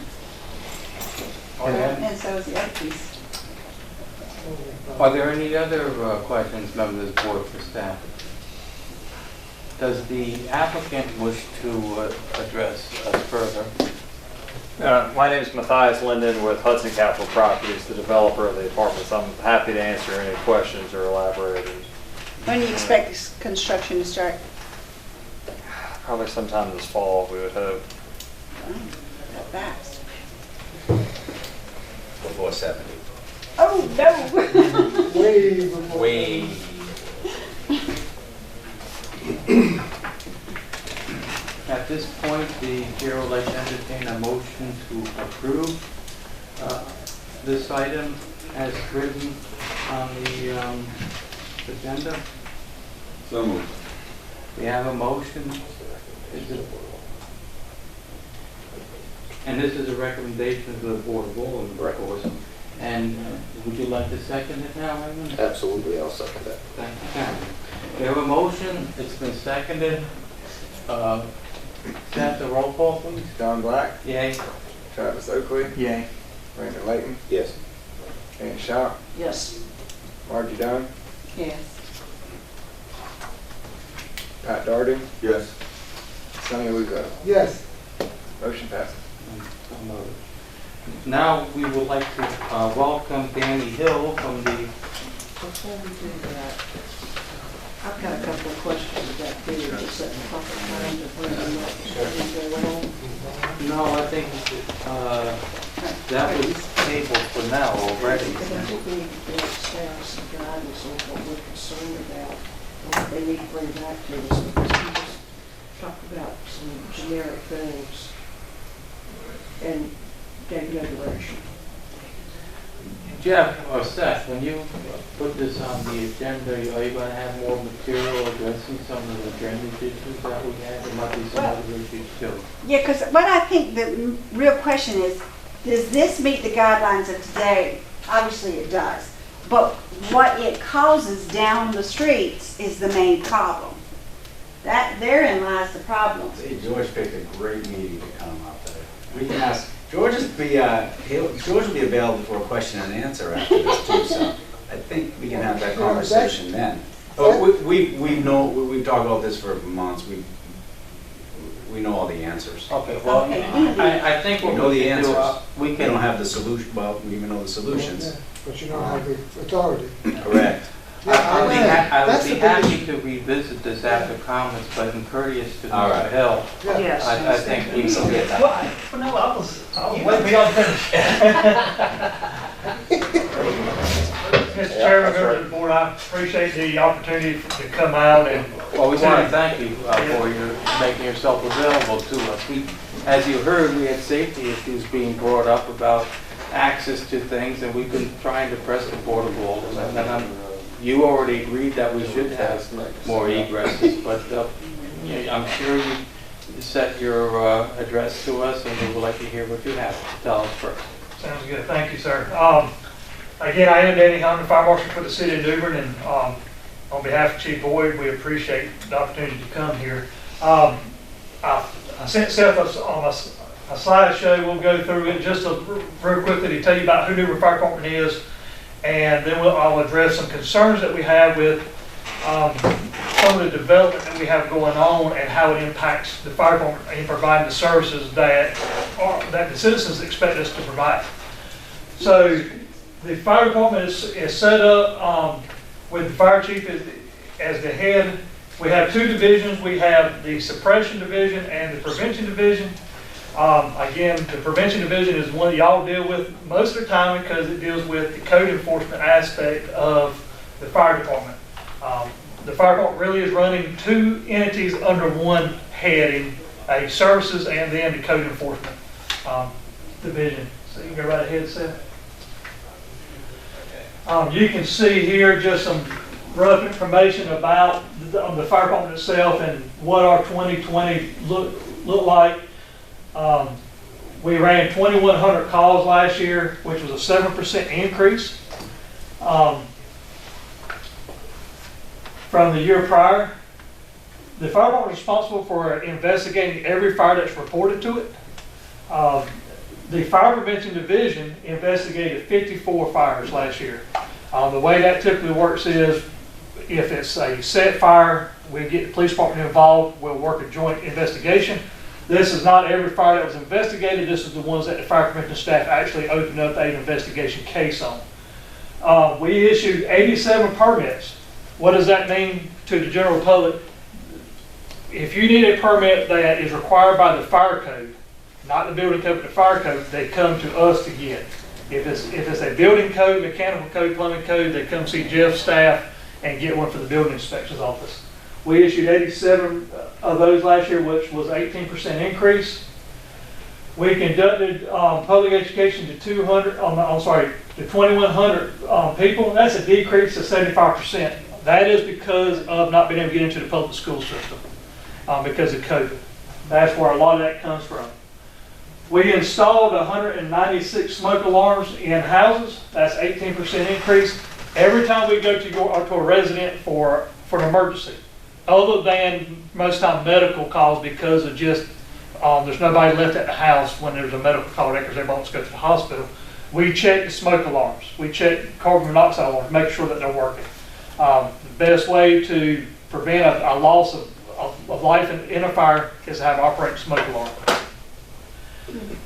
And so is the other piece. Are there any other questions, members of the board, for staff? Does the applicant wish to address us further? My name is Matthias Linden with Hudson Capital Properties, the developer of the apartments. I'm happy to answer any questions or elaborate. When do you expect this construction to start? Probably sometime this fall, we would hope. Not fast. Before 70. Oh, no. Way before. Way. At this point, the chair would like to entertain a motion to approve this item as written on the agenda. So moved. We have a motion. And this is a recommendation to the Board of Aldermen, of course. And would you like to second it now, Raymond? Absolutely, I'll second that. Thank you, Karen. We have a motion, it's been seconded. Seth, the roll call, please. Don Black, Yay. Travis Oakley, Yay. Brandon Layton, Yes. Dan Shaw, Yes. Margie Dunn, Yes. Pat Darden, Yes. Sonny Lugo. Yes. Motion passes. Now, we would like to welcome Danny Hill from the, Before we do that, I've got a couple of questions about here, just setting the proper time to bring them up as we go along. no, I think that was tabled for now already. But I think we need to give staff some guidance on what we're concerned about, and what they need to bring back to us, because we just talked about some generic things and gave no direction. Jeff or Seth, when you put this on the agenda, are you going to have more material addressing some of the drainage issues that we had? There might be some other issues too. Yeah, because what I think the real question is, does this meet the guidelines of today? Obviously it does. But what it causes down the streets is the main problem. Therein lies the problem. Hey, George picked a great meeting to come up there. We can ask, George will be available for a question and answer after this too, so I think we can have that conversation then. Oh, we've talked about this for months. We know all the answers. Okay, well, I think We what know we the can do, answers. we We can. don't have the solution, well, we even know the solutions. But you don't have the authority. Correct. I would That's be the big happy to revisit this after comments, but in courteous to All Mr. right. Hill, Yes. I think we Well, no, I was waiting for y'all to finish. Mr. Chairman, members of the board, I appreciate the opportunity to come out and. Well, we want to thank you for your making yourself available to us. As you heard, we had safety issues being brought up about access to things, and we've been trying to press the Board of Aldermen. And you already agreed that we should have more egresses, but I'm sure you set your address to us, and we would like to hear what you have to tell us first. Sounds good. Thank you, sir. Again, I am Danny Hunt, the fire marshal for the city of New Bern, and on behalf of Chief Boyd, we appreciate the opportunity to come here. I sent Seth on a slideshow. We'll go through it just real quickly to tell you about who New Bern Fire Department is, and then I'll address some concerns that we have with some of the development that we have going on and how it impacts the fire department in providing the services that the citizens expect us to provide. So the fire department is set up with the fire chief as the head. We have two divisions. We have the suppression division and the prevention division. Again, the prevention division is one that y'all deal with most of the time because it deals with the code enforcement aspect of the fire department. The fire department really is running two entities under one heading, a services and then the code enforcement division. So you can go right ahead, Seth. You can see here just some rough information about the fire department itself and what our 2020 look like. We ran 2,100 calls last year, which was a 7% increase from the year prior. The fire department is responsible for investigating every fire that's reported to it. The fire prevention division investigated 54 fires last year. The way that typically works is if it's a set fire, we get the police department involved, we'll work a joint investigation. This is not every fire that was investigated. This is the ones that the fire prevention staff actually opened up an investigation case on. We issued 87 permits. What does that mean to the general public? If you need a permit that is required by the fire code, not the building code, but the fire code, they come to us to get. If it's a building code, mechanical code, plumbing code, they come see Jeff's staff and get one for the building inspector's office. We issued 87 of those last year, which was 18% increase. We conducted public education to 2,100 people, and that's a decrease of 75%. That is because of not being able to get into the public school system because of COVID. That's where a lot of that comes from. We installed 196 smoke alarms in houses. That's 18% increase. Every time we go to a resident for an emergency, other than most time medical calls because of just there's nobody left at the house when there's a medical call because everybody wants to go to the hospital, we check the smoke alarms. We check carbon monoxide alarms, make sure that they're working. The best way to prevent a loss of life in a fire is to have operating smoke alarm.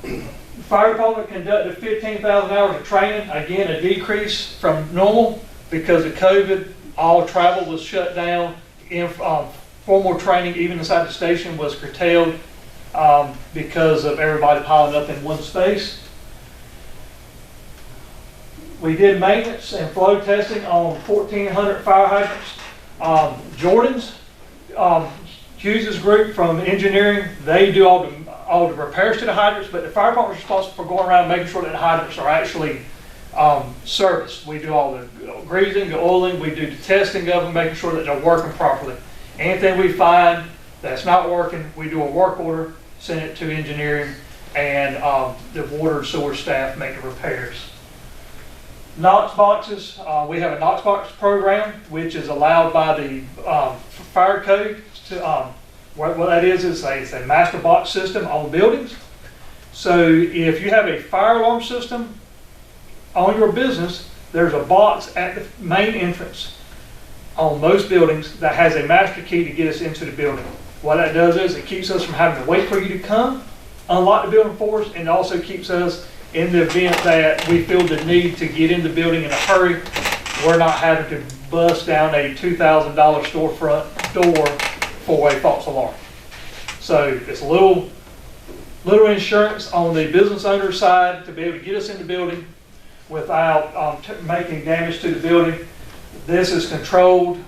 The fire department conducted 15,000 hours of training, again a decrease from normal because of COVID. All travel was shut down. Formal training, even inside the station, was curtailed because of everybody piling up in one space. We did maintenance and flow testing on 1,400 fire hydrants. Jordan's, Hughes' group from engineering, they do all the repairs to the hydrants, but the fire department is responsible for going around making sure that the hydrants are actually serviced. We do all the greasing, the oiling, we do the testing of them, making sure that they're working properly. Anything we find that's not working, we do a work order, send it to engineering, and the water and sewer staff make the repairs. Knox boxes, we have a Knox box program, which is allowed by the fire code. What that is it's a master box system on buildings. So if you have a fire alarm system on your business, there's a box at the main entrance on most buildings that has a master key to get us into the building. What that does is it keeps us from having to wait for you to come, unlock the building for us, and also keeps us in the event that we feel the need to get in the building in a hurry. We're not having to bust down a $2,000 storefront door for a false alarm. So it's a little insurance on the business owner's side to be able to get us in the building without making damage to the building. This is controlled,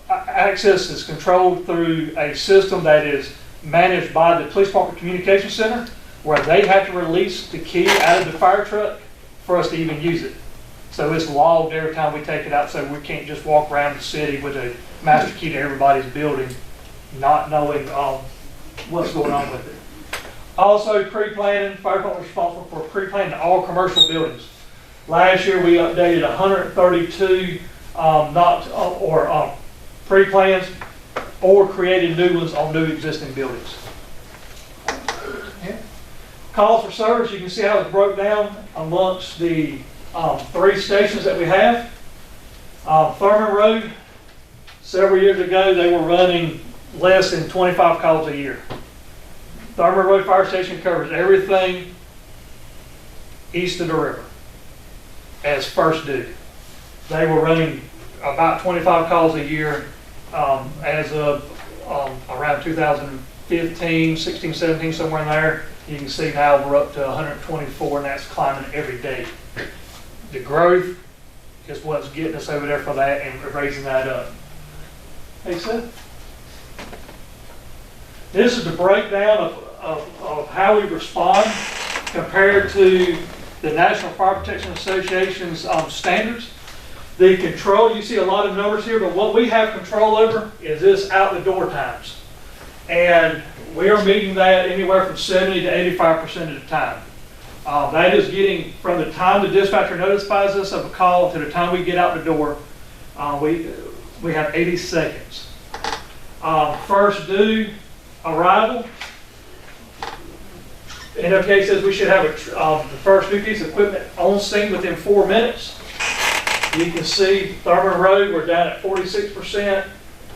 access is controlled through a system that is managed by the Police Department Communication Center, where they have to release the key out of the fire truck for us to even use it. So it's logged every time we take it out, so we can't just walk around the city with a master key to everybody's building, not knowing what's going on with it. Also, pre-planning, fire department is responsible for pre-planning all commercial buildings. Last year we updated 132 pre-plans or created new ones on new existing buildings. Yeah. Calls for service, you can see how it's broke down amongst the 3 stations that we have. Thurman Road, several years ago they were running less than 25 calls a year. Thurman Road Fire Station covers everything east of the river as first due. They were running about 25 calls a year as of around 2015, 16, 17, somewhere in there. You can see now we're up to 124, and that's climbing every day. The growth is what's getting us over there for that and raising that up. Hey, Seth. This is the breakdown of how we respond compared to the National Fire Protection Association's standards. The control, you see a lot of numbers here, but what we have control over is this out the door times. And we are meeting that anywhere from 70 to 85% of the time. That is getting from the time the dispatcher notifies us of a call to the time we get out the door, we have 80 seconds. First due arrival. NFK says we should have the first new piece of equipment on scene within 4 minutes. You can see Thurman Road, we're down at 46%.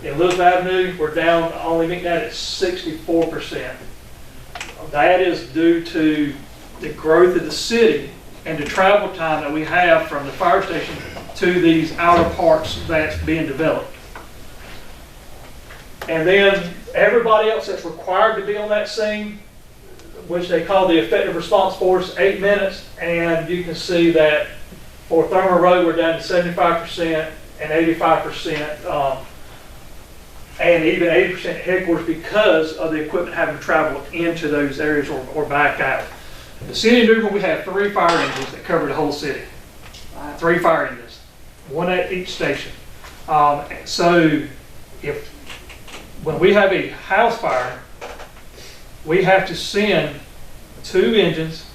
In Elizabeth Avenue, we're down, only meeting that at 64%. That is due to the growth of the city and the travel time that we have from the fire station to these outer parts that's being developed. And then everybody else that's required to be on that scene, which they call the effective response force, 8 minutes, and you can see that for Thurman Road, we're down to 75% and 85%, and even 80% headquarters because of the equipment having to travel into those areas or back out. The city of New Bern, we have 3 fire engines that cover the whole city. 3 fire engines, 1 at each station. So when we have a house fire, we have to send 2 engines,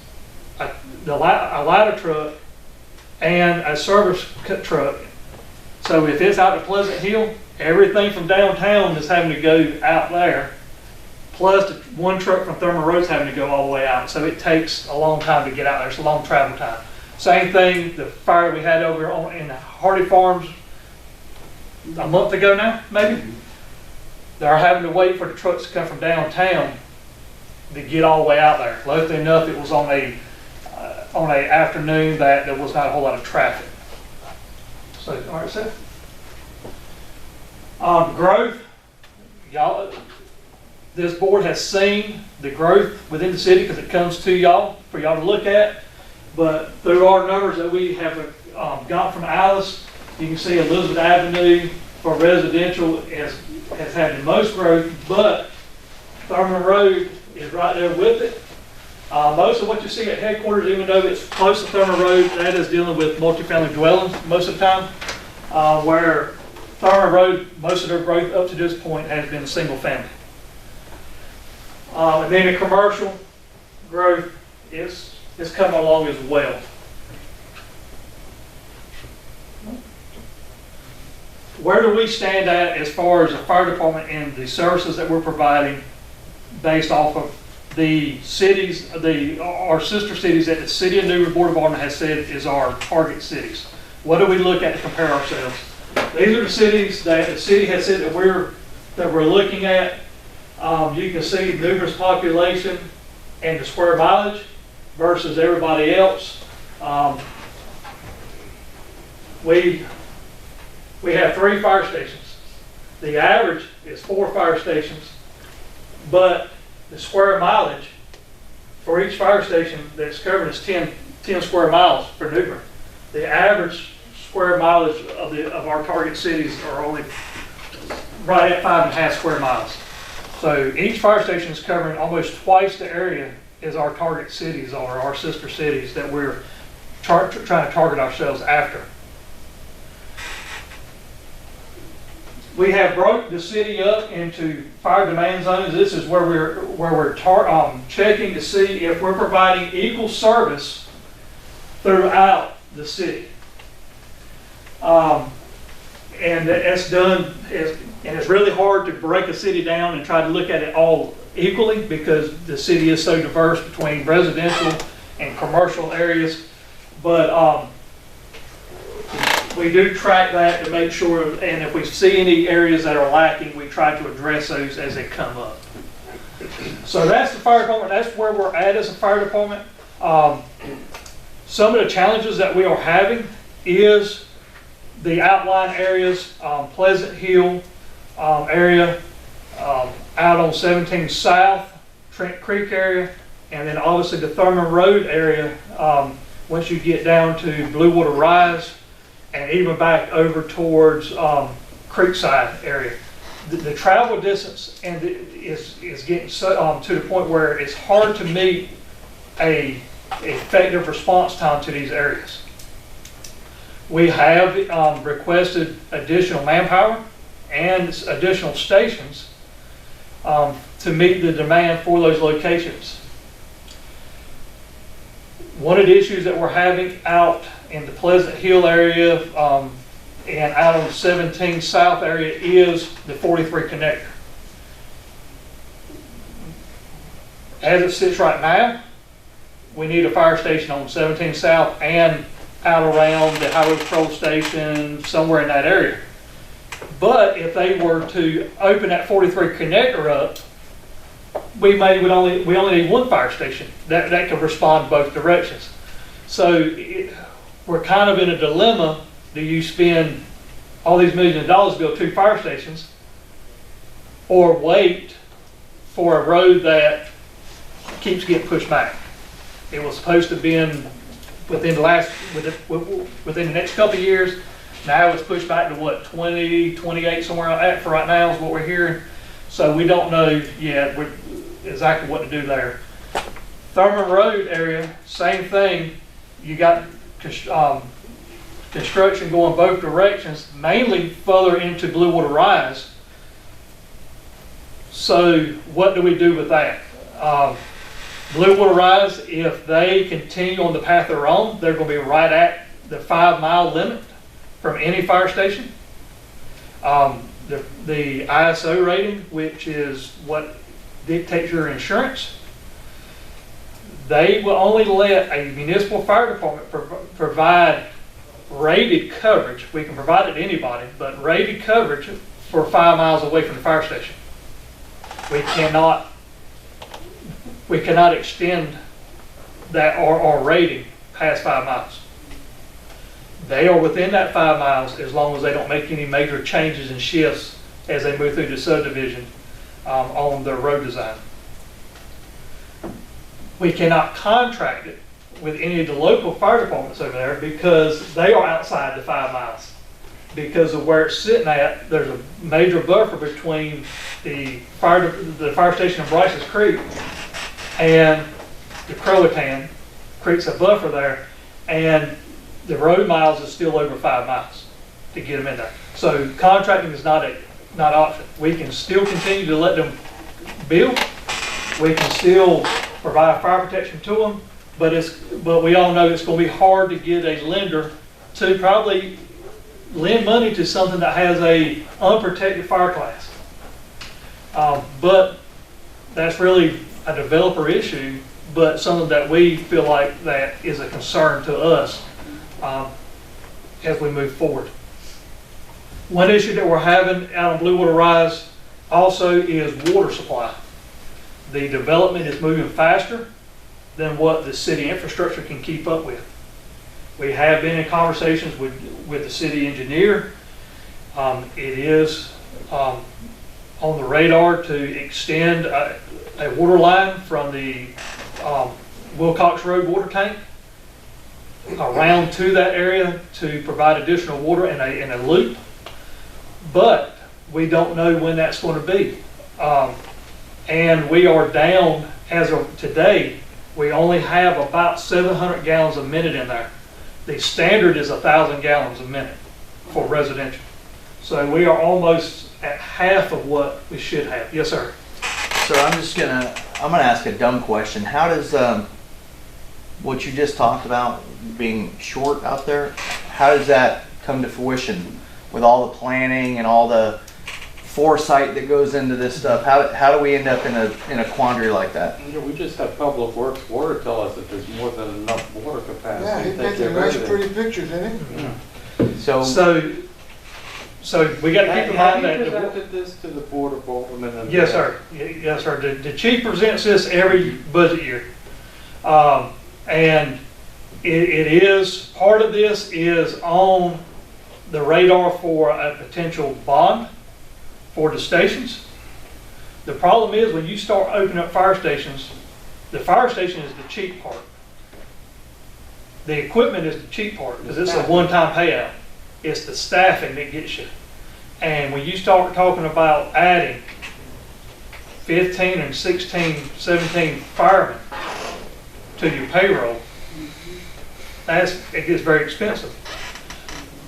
a ladder truck, and a service truck. So if it's out to Pleasant Hill, everything from downtown is having to go out there, plus the 1 truck from Thurman Road is having to go all the way out. So it takes a long time to get out there. It's a long travel time. Same thing, the fire we had over in Hardy Farms a month ago now, maybe. They're having to wait for the trucks to come from downtown to get all the way out there. Luckily enough, it was on a afternoon that there was not a whole lot of traffic. So, all right, Seth. Growth, y'all. This board has seen the growth within the city because it comes to y'all for y'all to look at. But through our numbers that we have got from Alice, you can see Elizabeth Avenue for residential has had the most growth, but Thurman Road is right there with it. Most of what you see at headquarters, even though it's close to Thurman Road, that is dealing with multifamily dwellings most of the time, where Thurman Road, most of their growth up to this point has been single family. And then the commercial growth is coming along as well. Where do we stand at as far as the fire department and the services that we're providing based off of the cities, our sister cities that the City of New Bern Board of Aldermen has said is our target cities? What do we look at to compare ourselves? These are the cities that the city has said that we're looking at. You can see New Bern's population and the square mileage versus everybody else. We have 3 fire stations. The average is 4 fire stations, but the square mileage for each fire station that's covered is 10 square miles for New Bern. The average square mileage of our target cities are only right at 5.5 square miles. So each fire station is covering almost twice the area as our target cities or our sister cities that we're trying to target ourselves after. We have broke the city up into fire demand zones. This is where we're checking to see if we're providing equal service throughout the city. And that's done, and it's really hard to break a city down and try to look at it all equally because the city is so diverse between residential and commercial areas. But we do track that to make sure, and if we see any areas that are lacking, we try to address those as they come up. So that's the fire department. That's where we're at as a fire department. Some of the challenges that we are having is the outlying areas, Pleasant Hill area, out on 17 South, Trent Creek area, and then obviously the Thurman Road area once you get down to Blue Water Rise and even back over towards Creekside area. The travel distance is getting so, to the point where it's hard to meet a effective response time to these areas. We have requested additional manpower and additional stations to meet the demand for those locations. One of the issues that we're having out in the Pleasant Hill area and out on the 17 South area is the 43 connector. As it sits right now, we need a fire station on 17 South and out around the Highway Patrol Station, somewhere in that area. But if they were to open that 43 connector up we only need one fire station that can respond both directions. So we're kind of in a dilemma. Do you spend all these millions of dollars to build 2 fire stations, or wait for a road that keeps getting pushed back? It was supposed to have been within the next couple of years. Now it's pushed back to what, 2028, somewhere like that for right now is what we're hearing. So we don't know yet exactly what to do there. Thurman Road area, same thing. You got construction going both directions, mainly further into Blue Water Rise. So what do we do with that? Blue Water Rise, if they continue on the path they're on, they're going to be right at the 5-mile limit from any fire station. The ISO rating, which is what dictates your insurance, they will only let a municipal fire department provide rated coverage. We can provide it to anybody, but rated coverage for 5 miles away from the fire station. We cannot extend that our rating past 5 miles. They are within that 5 miles as long as they don't make any major changes and shifts as they move through the subdivision on their road design. We cannot contract it with any of the local fire departments over there because they are outside the 5 miles. Because of where it's sitting at, there's a major buffer between the fire station in Bryce's Creek and the Croatan. Creek's a buffer there, and the road miles is still over 5 miles to get them in there. So contracting is not an option. We can still continue to let them build. We can still provide fire protection to them, but we all know it's going to be hard to get a lender to probably lend money to something that has a unprotected fire class. But that's really a developer issue, but something that we feel like that is a concern to us as we move forward. One issue that we're having out on Blue Water Rise also is water supply. The development is moving faster than what the city infrastructure can keep up with. We have been in conversations with the city engineer. It is on the radar to extend a water line from the Wilcox Road water tank around to that area to provide additional water in a loop. But we don't know when that's going to be. And we are down, as of today, we only have about 700 gallons a minute in there. The standard is 1,000 gallons a minute for residential. So we are almost at half of what we should have. Yes, sir. So I'm gonna ask a dumb question. How does what you just talked about being short out there, how does that come to fruition with all the planning and all the foresight that goes into this stuff? How do we end up in a quandary like that? You know, we just have Public Works Water tell us that there's more than enough water capacity. Yeah, he's making nice pretty pictures, isn't he? Yeah. So we got to keep in mind that. Have you presented this to the Board of Aldermen? Yes, sir. Yes, sir. The chief presents this every budget year. And it is, part of this is on the radar for a potential bond for the stations. The problem is when you start opening up fire stations, the fire station is the cheap part. The equipment is the cheap part because it's a one-time payout. It's the staffing that gets you. And when you start talking about adding 15 and 16, 17 firemen to your payroll, it gets very expensive.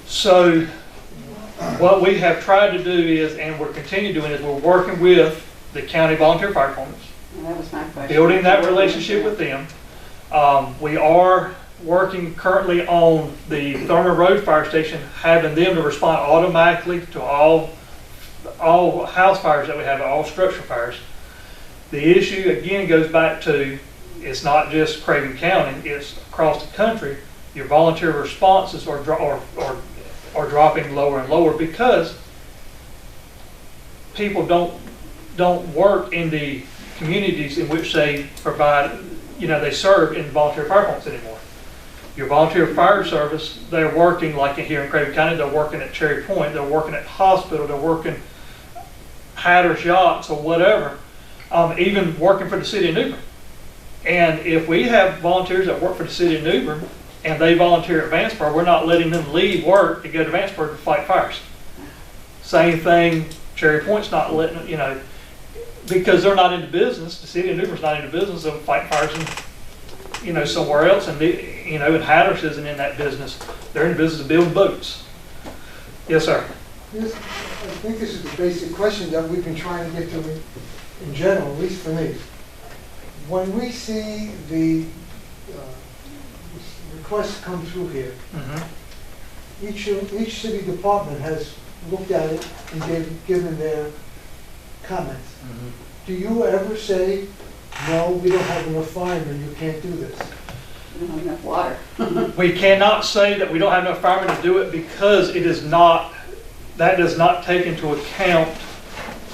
So what we have tried to do is, and we're continuing doing, is we're working with the county volunteer fire departments. That was my question. Building that relationship with them. We are working currently on the Thurman Road Fire Station, having them to respond automatically to all house fires that we have, all structure fires. The issue again goes back to, it's not just Crayton County, it's across the country. Your volunteer responses are dropping lower and lower because people don't work in the communities in which they provide, they serve in volunteer fire departments anymore. Your volunteer fire service, they're working like here in Crayton County, they're working at Cherry Point, they're working at the hospital, they're working Hatter's Yachts or whatever, even working for the city of New Bern. And if we have volunteers that work for the city of New Bern and they volunteer at Vanceburg, we're not letting them leave work to go to Vanceburg to fight fires. Same thing, Cherry Point's not letting, because they're not in the business, the city of New Bern's not in the business of fighting fires in, somewhere else, and and Hatteras isn't in that business. They're in the business of building boats. Yes, sir. Yes, I think this is the basic question that we've been trying to get to in general, at least for me. When we see the requests come through here, each city department has looked at it and given their comments. Do you ever say, no, we don't have enough firemen, you can't do this? We don't have enough water. We cannot say that we don't have enough firemen to do it because it is not, that does not take into account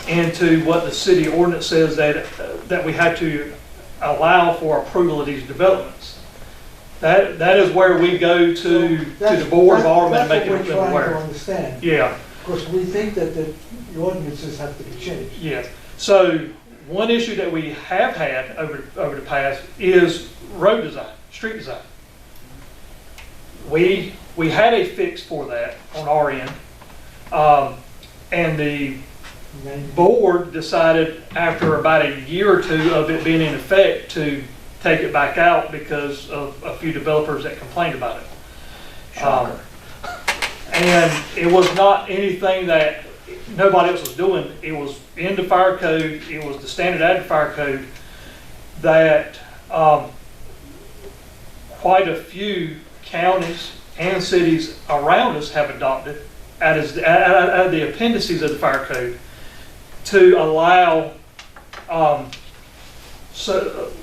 into what the city ordinance says that we had to allow for approval of these developments. That is where we go to the board of aldermen and make them aware. That's what we're trying to understand. Yeah. Because we think that the ordinances have to be changed. Yes. So one issue that we have had over the past is road design, street design. We had a fix for that on our end, and the board decided after about a year or two of it being in effect to take it back out because of a few developers that complained about it. And it was not anything that nobody else was doing. It was in the fire code. It was the standard added fire code that quite a few counties and cities around us have adopted as the appendices of the fire code to allow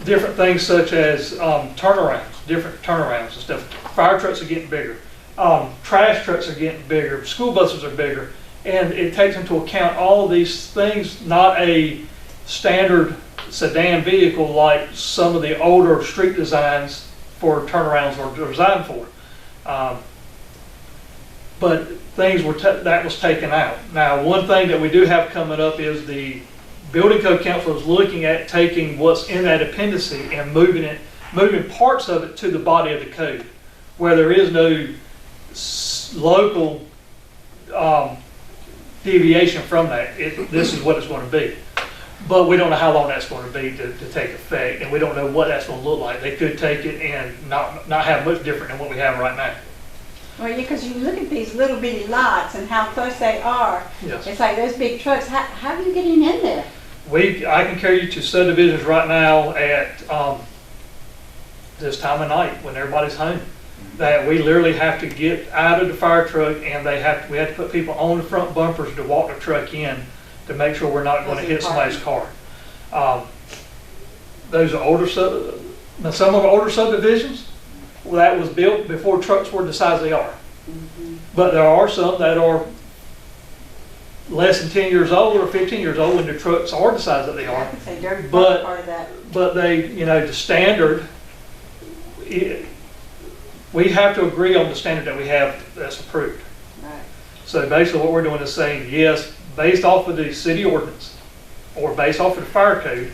different things such as different turnarounds and stuff. Fire trucks are getting bigger. Trash trucks are getting bigger. School buses are bigger. And it takes into account all of these things, not a standard sedan vehicle like some of the older street designs for turnarounds were designed for. But things that was taken out. Now, one thing that we do have coming up is the Building Code Council is looking at taking what's in that appendix and moving parts of it to the body of the code, where there is no local deviation from that. This is what it's going to be. But we don't know how long that's going to be to take effect, and we don't know what that's going to look like. They could take it and not have much different than what we have right now. Well, because you look at these little bitty lots and how close they are. Yes. It's like those big trucks. How are you getting in there? I can carry you to subdivisions right now at this time of night when everybody's home. That we literally have to get out of the fire truck, and we have to put people on the front bumpers to walk the truck in to make sure we're not going to hit somebody's car. Those are older some of the older subdivisions that was built before trucks were the size they are. But there are some that are less than 10 years old or 15 years old when the trucks are the size that they are. But they, the standard, we have to agree on the standard that we have that's approved. Right. So basically what we're doing is saying, yes, based off of the city ordinance or based off of the fire code,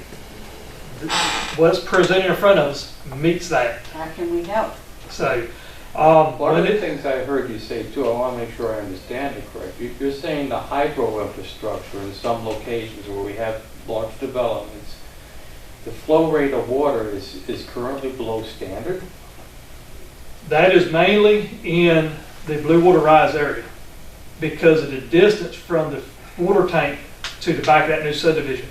what's presented in front of us meets that. How can we help? So, one of the things I heard you say too, I want to make sure I understand it correctly. You're saying the hydro infrastructure in some locations where we have large developments, the flow rate of water is currently below standard? That is mainly in the Blue Water Rise area because of the distance from the water tank to the back of that new subdivision.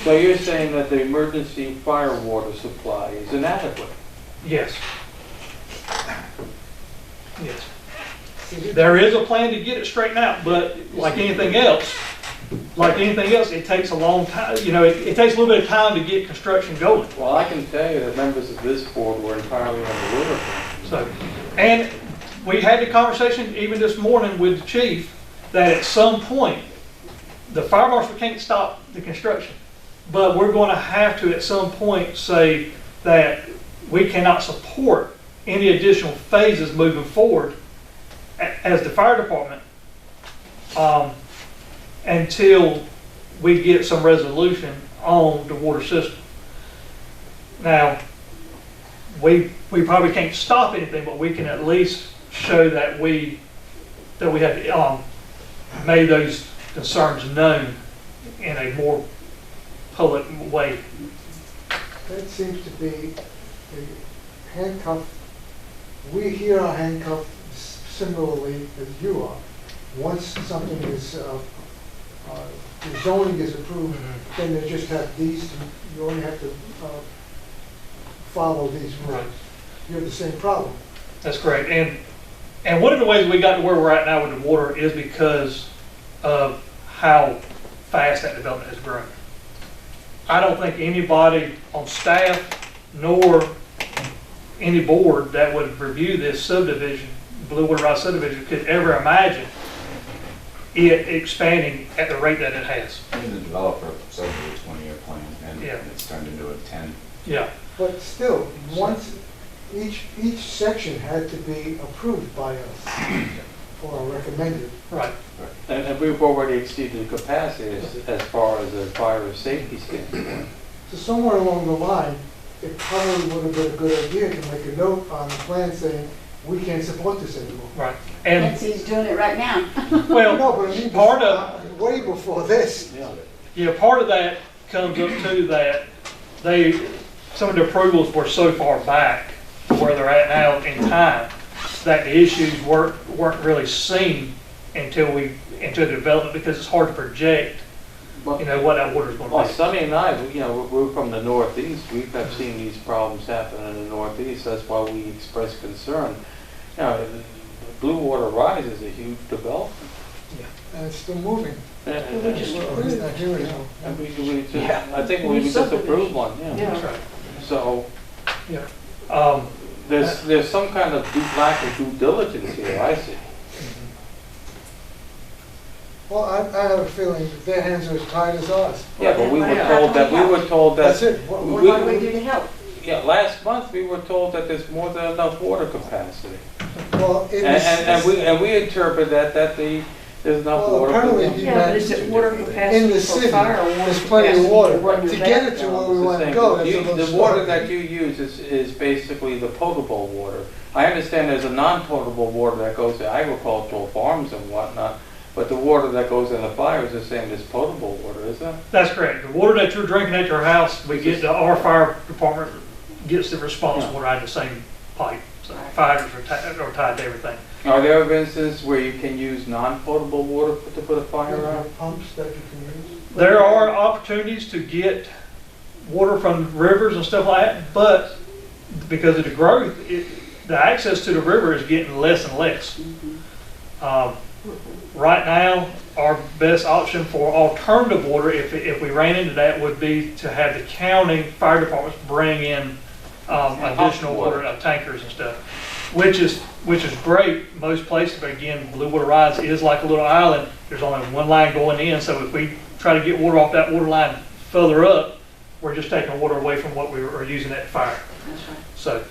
So you're saying that the emergency fire water supply is inadequate? Yes. Yes. There is a plan to get it straightened out, but like anything else, it takes a long time. It takes a little bit of time to get construction going. Well, I can tell you that members of this board were entirely unaware of it. So, and we had the conversation even this morning with the chief that at some point the fire marshal can't stop the construction. but we're going to have to at some point say that we cannot support any additional phases moving forward as the fire department until we get some resolution on the water system. Now, we probably can't stop anything, but we can at least show that we have made those concerns known in a more public way. That seems to be a handcuff. We here are handcuffed similarly as you are. Once something is, the zoning is approved, then they just have these, you only have to follow these rules. Right. You have the same problem. That's great. And one of the ways we got to where we're at now with the water is because of how fast that development has grown. I don't think anybody on staff nor any board that would review this subdivision, Blue Water Rise subdivision, could ever imagine it expanding at the rate that it has. Even the developer said it was a 20-year plan, and Yeah. it's turned into a 10. Yeah. But still, once, each section had to be approved by us or recommended. Right. And we've already exceeded the capacity as far as a fire safety standpoint. So somewhere along the line, it probably would have been a good idea to make a note on the plan saying, we can't support this anymore. Right. And he's doing it right now. Well, No, but I mean, part of way before this. part of that comes up to that some of the approvals were so far back to where they're at now in time that the issues weren't really seen until the development, because it's hard to project, what that water's going to Well, be. Sonny and I, we're from the Northeast. We have seen these problems happen in the Northeast. That's why we express concern. Blue Water Rise is a huge development. And it's still moving. And We just approved It's not here now. I think we just approved one, yeah. That's right. So, Yeah. there's some kind of lack of due diligence here, I see. Well, I have a feeling that their hands are as tied as ours. Yeah, but we were Yeah. told that, That's it. What What do we do to help? Yeah, last month we were told that there's more than enough water capacity. Well, in this. And we interpret that there's enough Well, water. apparently for- he Yeah, but meant is it water in capacity the for city, fire or water there's plenty of capacity water. to run To your get bath? it to where It's we the want to same. go, that's a little The water story. that you use is basically the potable water. I understand there's a non-potable water that goes to agricultural farms and whatnot, but the water that goes in the fire is the same as potable water, isn't it? That's correct. The water that you're drinking at your house, our fire department gets the response water out of the same pipe. So fires are tied to everything. Are there ever instances where you can use non-potable water to put a fire There are out? pumps that you can use. There are opportunities to get water from rivers and stuff like that, but because of the growth, the access to the river is getting less and less. Right now, our best option for alternative water, if we ran into that, would be to have the county fire departments bring in additional water, tankers and stuff, which is great most places. But again, Blue Water Rise is like a little island. There's only one line going in, so if we try to get water off that water line further up, we're just taking water away from what we were using at the fire. That's right. So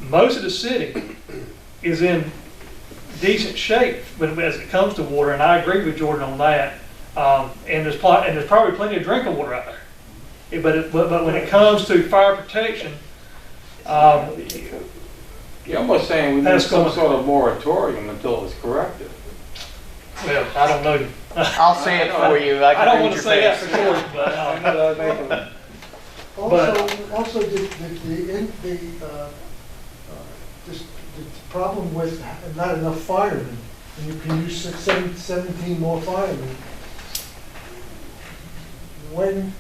most of the city is in decent shape as it comes to water, and I agree with Jordan on that. And there's probably plenty of drinking water out there. But when it comes to fire protection, You're almost saying we need some sort of moratorium until it's corrected. well, I don't know. I'll say it for you. I I don't can want read to your say that face. for sure, but Also, the problem with not enough firemen, and you can use 17 more firemen. When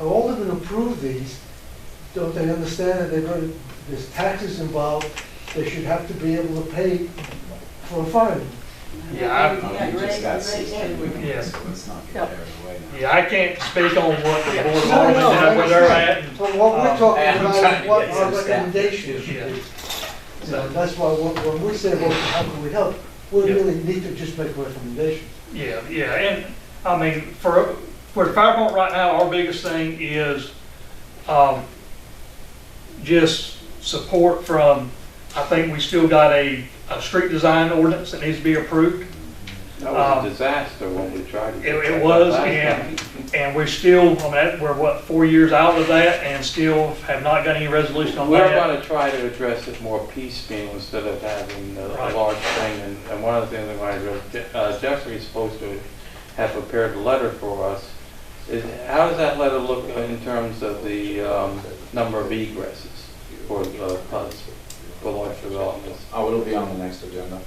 all of them approve these, don't they understand that there's taxes involved, they should have to be able to pay for a fireman? yeah, I can't speak on what the board of aldermen, where they're at. But what we're talking I'm about trying is to what get our some stats. recommendations should be. Yeah. That's why when we say, well, how can we help, we Yeah. really need to just make recommendations. Yeah, and I mean, for For the fire department right now, our biggest thing is just support from, I think we still got a street design ordinance that needs to be approved. That was a disaster when we tried to. It was, and we're still, I mean, we're what, 4 years out of that and still have not got any resolution on We're that. going to try to address it more piecemeal instead of having a Right. large thing. And one of the things we're going to address, Jeffrey is supposed to have prepared a letter for us. How does that letter look in terms of the number of egresses for large developments? Oh, it'll be on the next agenda.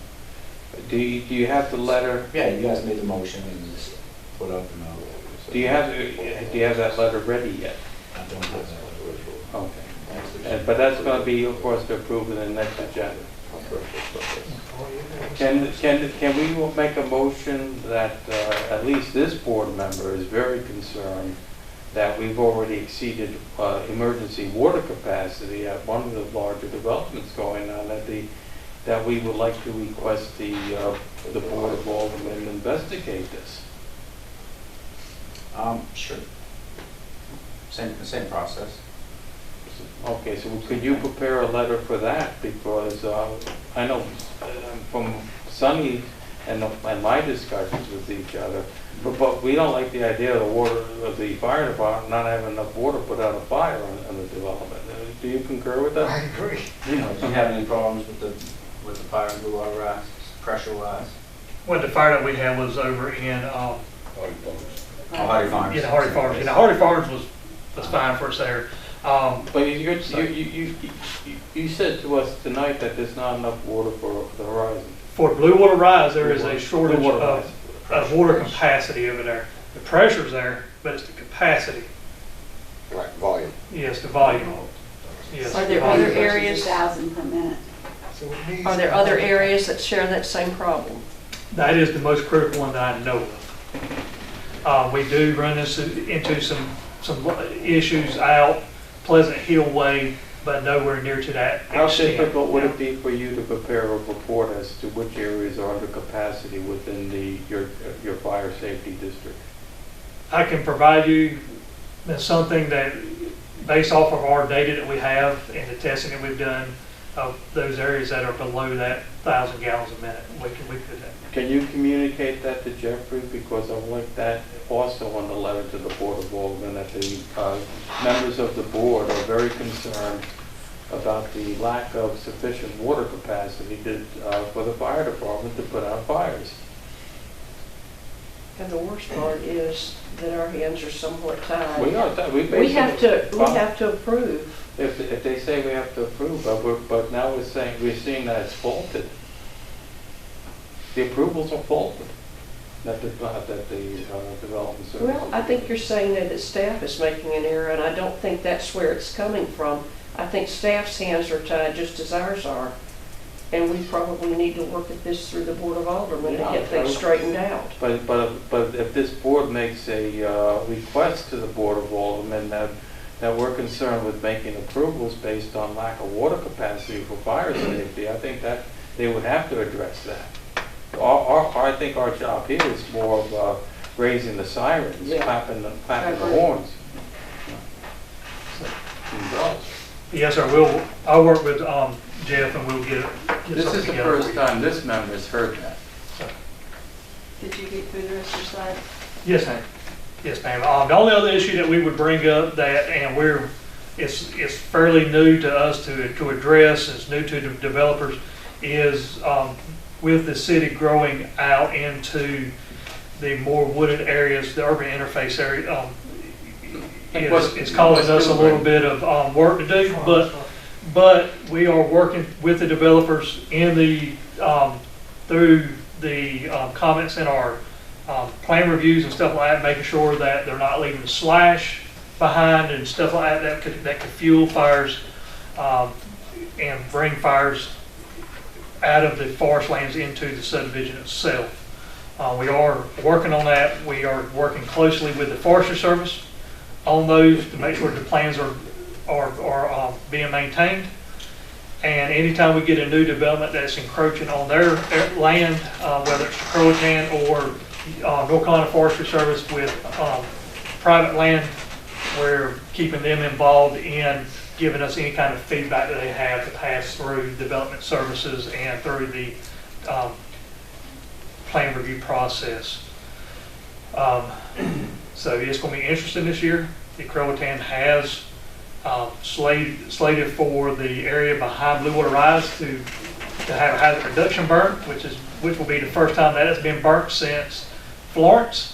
Do you have the letter? Yeah, you guys made the motion and just put up and Do you have that letter ready yet? I don't have that. Okay. But that's going to be, of course, to approve in the next agenda. Can we make a motion that at least this board member is very concerned that we've already exceeded emergency water capacity at one of the larger developments going on, that we would like to request the Board of Aldermen investigate this? Sure. Same process. Okay, so could you prepare a letter for that? Because I know from Sonny and my discussions with each other, but we don't like the idea of the fire department not having enough water to put out a fire on the development. Do you concur with that? I agree. Do you have any problems with the fire and blue water rise, pressure wise? Well, the fire that we had was over in Hardy Farms. Yeah, Hardy Farms. You know, Hardy Farms was fine for us there. But you said to us tonight that there's not enough water for the horizon. For Blue Water Rise, there is a shortage of water capacity over there. The pressure's there, but it's the capacity. Right, volume. Yes, the volume. Yes. Are there the other volume. areas, 1,000 per minute. So it needs are there other areas that share that same problem? That is the most critical one that I know of. We do run into some issues out Pleasant Hill Way, but nowhere near to that How extent. difficult would it be for you to prepare a report as to which areas are under capacity within your fire safety district? I can provide you something that, based off of our data that we have and the testing that we've done of those areas that are below that 1,000 gallons a minute, we could. Can you communicate that to Jeffrey? Because I would like that also on the letter to the Board of Aldermen, that the members of the board are very concerned about the lack of sufficient water capacity for the fire department to put out fires. And the worst part is that our hands are somewhat tied. We are. We have to approve. If they say we have to approve, but now we're seeing that it's faulted. The approvals are faulted. That the development service. Well, I think you're saying that the staff is making an error, and I don't think that's where it's coming from. I think staff's hands are tied just as ours are. And we probably need to work at this through the Board of Aldermen to get things straightened out. But if this board makes a request to the Board of Aldermen that we're concerned with making approvals based on lack of water capacity for fire safety, I think that they would have to address that. I think our job here is more of raising the sirens, clapping the horns. Yes, sir. I'll work with Jeff, and we'll get This is the first time this member has heard that. Did you get through the rest of your slides? Yes, ma'am. Yes, ma'am. The only other issue that we would bring up it's fairly new to us to address, it's new to the developers, is with the city growing out into the more wooded areas, the urban interface area, it's causing us a little bit of work to do, but we are working with the developers in through the comments in our plan reviews and stuff like that, making sure that they're not leaving slash behind and stuff like that that could fuel fires and bring fires out of the forest lands into the subdivision itself. We are working on that. We are working closely with the Forestry Service on those to make sure the plans are being maintained. And anytime we get a new development that's encroaching on their land, whether it's Crayton or North Carolina Forestry Service with private land, we're keeping them involved in giving us any kind of feedback that they have to pass through development services and through the plan review process. So it's going to be interesting this year. The Crowlton has slated for the area behind Blue Water Rise to have a hazard reduction burn, which will be the first time that has been burnt since Florence,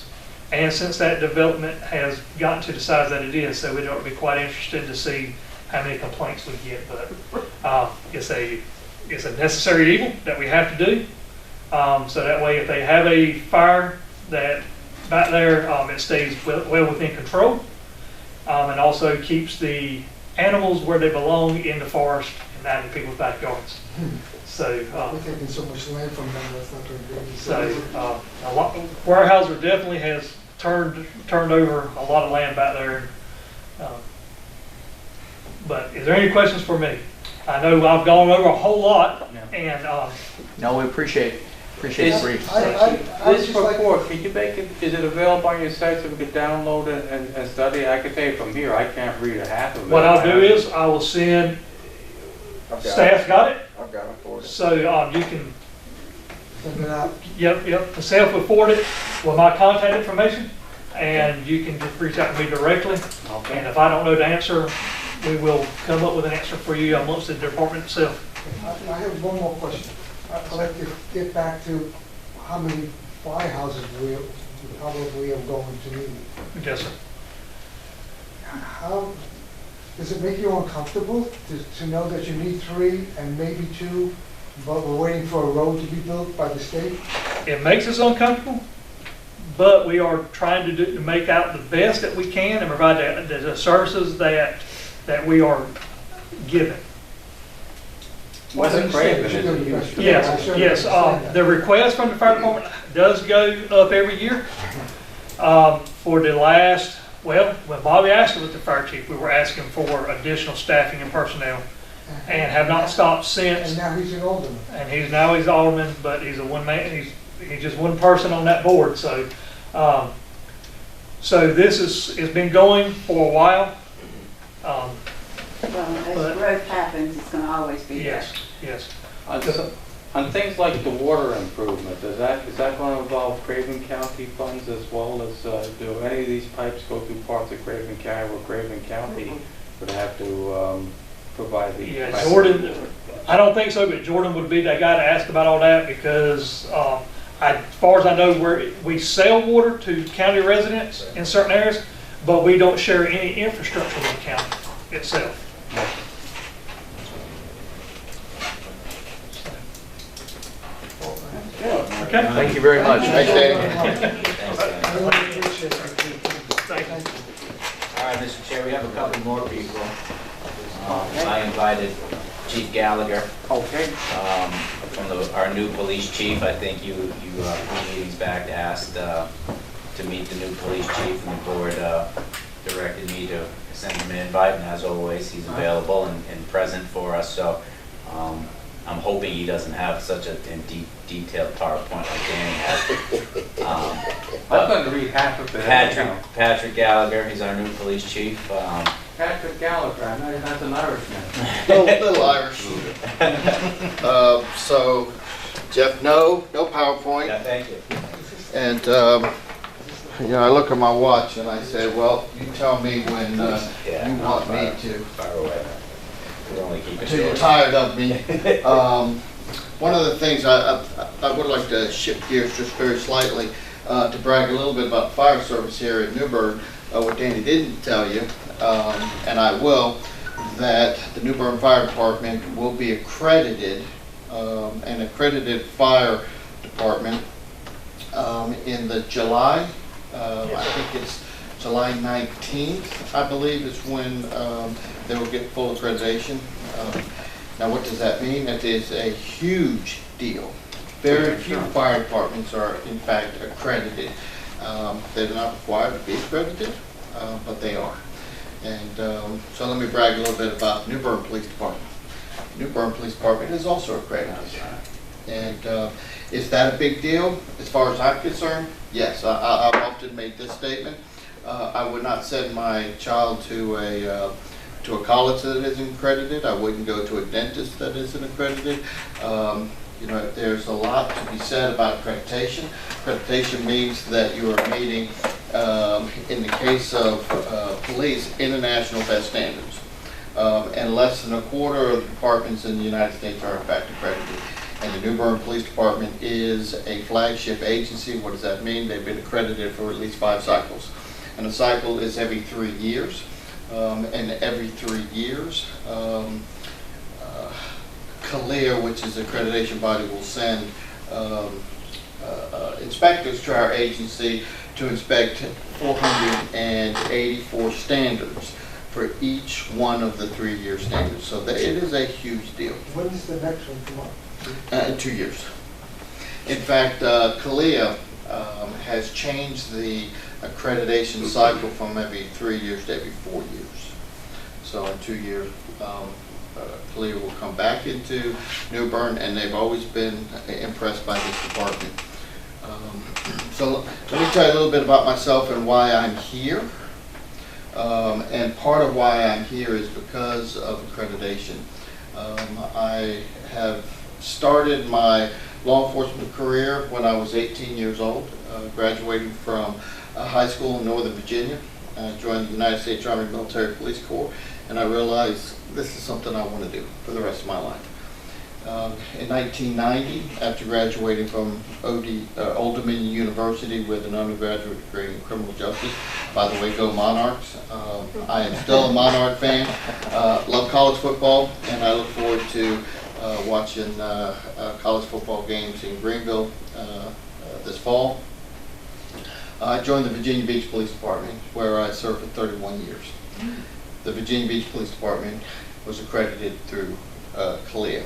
and since that development has gotten to the size that it is. So we'd be quite interested to see how many complaints we get. But it's a necessary evil that we have to do. So that way, if they have a fire that back there, it stays well within control, and also keeps the animals where they belong in the forest and not in people's backyards. So We're taking so much land from them, that's not going to be. so Weyerhaeuser definitely has turned over a lot of land back there. But is there any questions for me? I know I've gone over a whole lot, and No, we appreciate the brief. This report, can you make it, is it available on your site so we could download it and study it? I can tell you from here, I can't read a half of it. what I'll do is I will send, staff got it? I've got it for you. So you can, Send it out. yep, the staff will forward it with my contact information, and you can just reach out to me directly. And if I don't know the answer, we will come up with an answer for you amongst the department itself. I have one more question. I'd like to get back to how many firehouses we probably are going to need. Yes, sir. How, does it make you uncomfortable to know that you need 3 and maybe 2, but we're waiting for a road to be built by the state? It makes us uncomfortable, but we are trying to make out the best that we can and provide the services that we are given. What's Crayton is a huge. Yes. The request from the fire department does go up every year. For the last, when Bobby Astor was the fire chief, we were asking for additional staffing and personnel, and have not stopped since. And now he's an alderman. And he's alderman, but he's a one man. He's just one person on that board. So, so this is been going for a while. Well, as growth happens, it's going to always be there. Yes. On things like the water improvement, is that going to involve Craven County funds as well as, do any of these pipes go through parts of Craven County where Craven County would have to provide the? Yeah, Jordan, I don't think so, but Jordan would be that guy to ask about all that because as far as I know, we sell water to county residents in certain areas, but we don't share any infrastructure with the county itself. Okay. Thank you very much. Thanks, Danny. All right, Mr. Chair, we have a couple more people. I invited Chief Gallagher. Okay. From our new police chief. I think you three meetings back asked to meet the new police chief, and the board directed me to send him an invite, and as always, he's available and present for us. So I'm hoping he doesn't have such a detailed PowerPoint like Danny has. I'm going to read half of it. Patrick Gallagher, he's our new police chief. Patrick Gallagher, I know that's an Irishman. Little Irish. So, Jeff, no PowerPoint. Yeah, thank you. And, I look at my watch and I say, well, you tell me when you want me to. Far away. We'll only keep it Until you're short. tired of me. One of the things I would like to shift gears just very slightly to brag a little bit about fire service here in Newburgh. What Danny didn't tell you, and I will, that the New Bern Fire Department will be accredited, an accredited fire department in the July, I think it's July 19th, I believe, is when they will get full accreditation. Now, what does that mean? That is a huge deal. Very few fire departments are, in fact, accredited. They're not required to be accredited, but they are. And so let me brag a little bit about New Bern Police Department. New Bern Police Department is also accredited. And is that a big deal as far as I'm concerned? Yes, I've often made this statement. I would not send my child to a college that isn't accredited. I wouldn't go to a dentist that isn't accredited. You know, there's a lot to be said about accreditation. Accreditation means that you are meeting, in the case of police, international best standards. And less than a quarter of the departments in the United States are in fact accredited. And the New Bern Police Department is a flagship agency. What does that mean? They've been accredited for at least 5 cycles. And a cycle is every 3 years. And every 3 years, CALEA, which is the accreditation body, will send inspectors to our agency to inspect 484 standards for each one of the 3-year standards. So it is a huge deal. When does the next one come up? In 2 years. In fact, CALEA has changed the accreditation cycle from every 3 years to every 4 years. So in 2 years, CALEA will come back into New Bern, and they've always been impressed by this department. So let me tell you a little bit about myself and why I'm here. And part of why I'm here is because of accreditation. I have started my law enforcement career when I was 18 years old, graduating from high school in Northern Virginia. I joined the United States Army Military Police Corps, and I realized this is something I want to do for the rest of my life. In 1990, after graduating from Old Dominion University with an undergraduate degree in criminal justice, by the way, go Monarchs. I am still a Monarch fan, love college football, and I look forward to watching college football games in Greenville this fall. I joined the Virginia Beach Police Department, where I served for 31 years. The Virginia Beach Police Department was accredited through CALEA.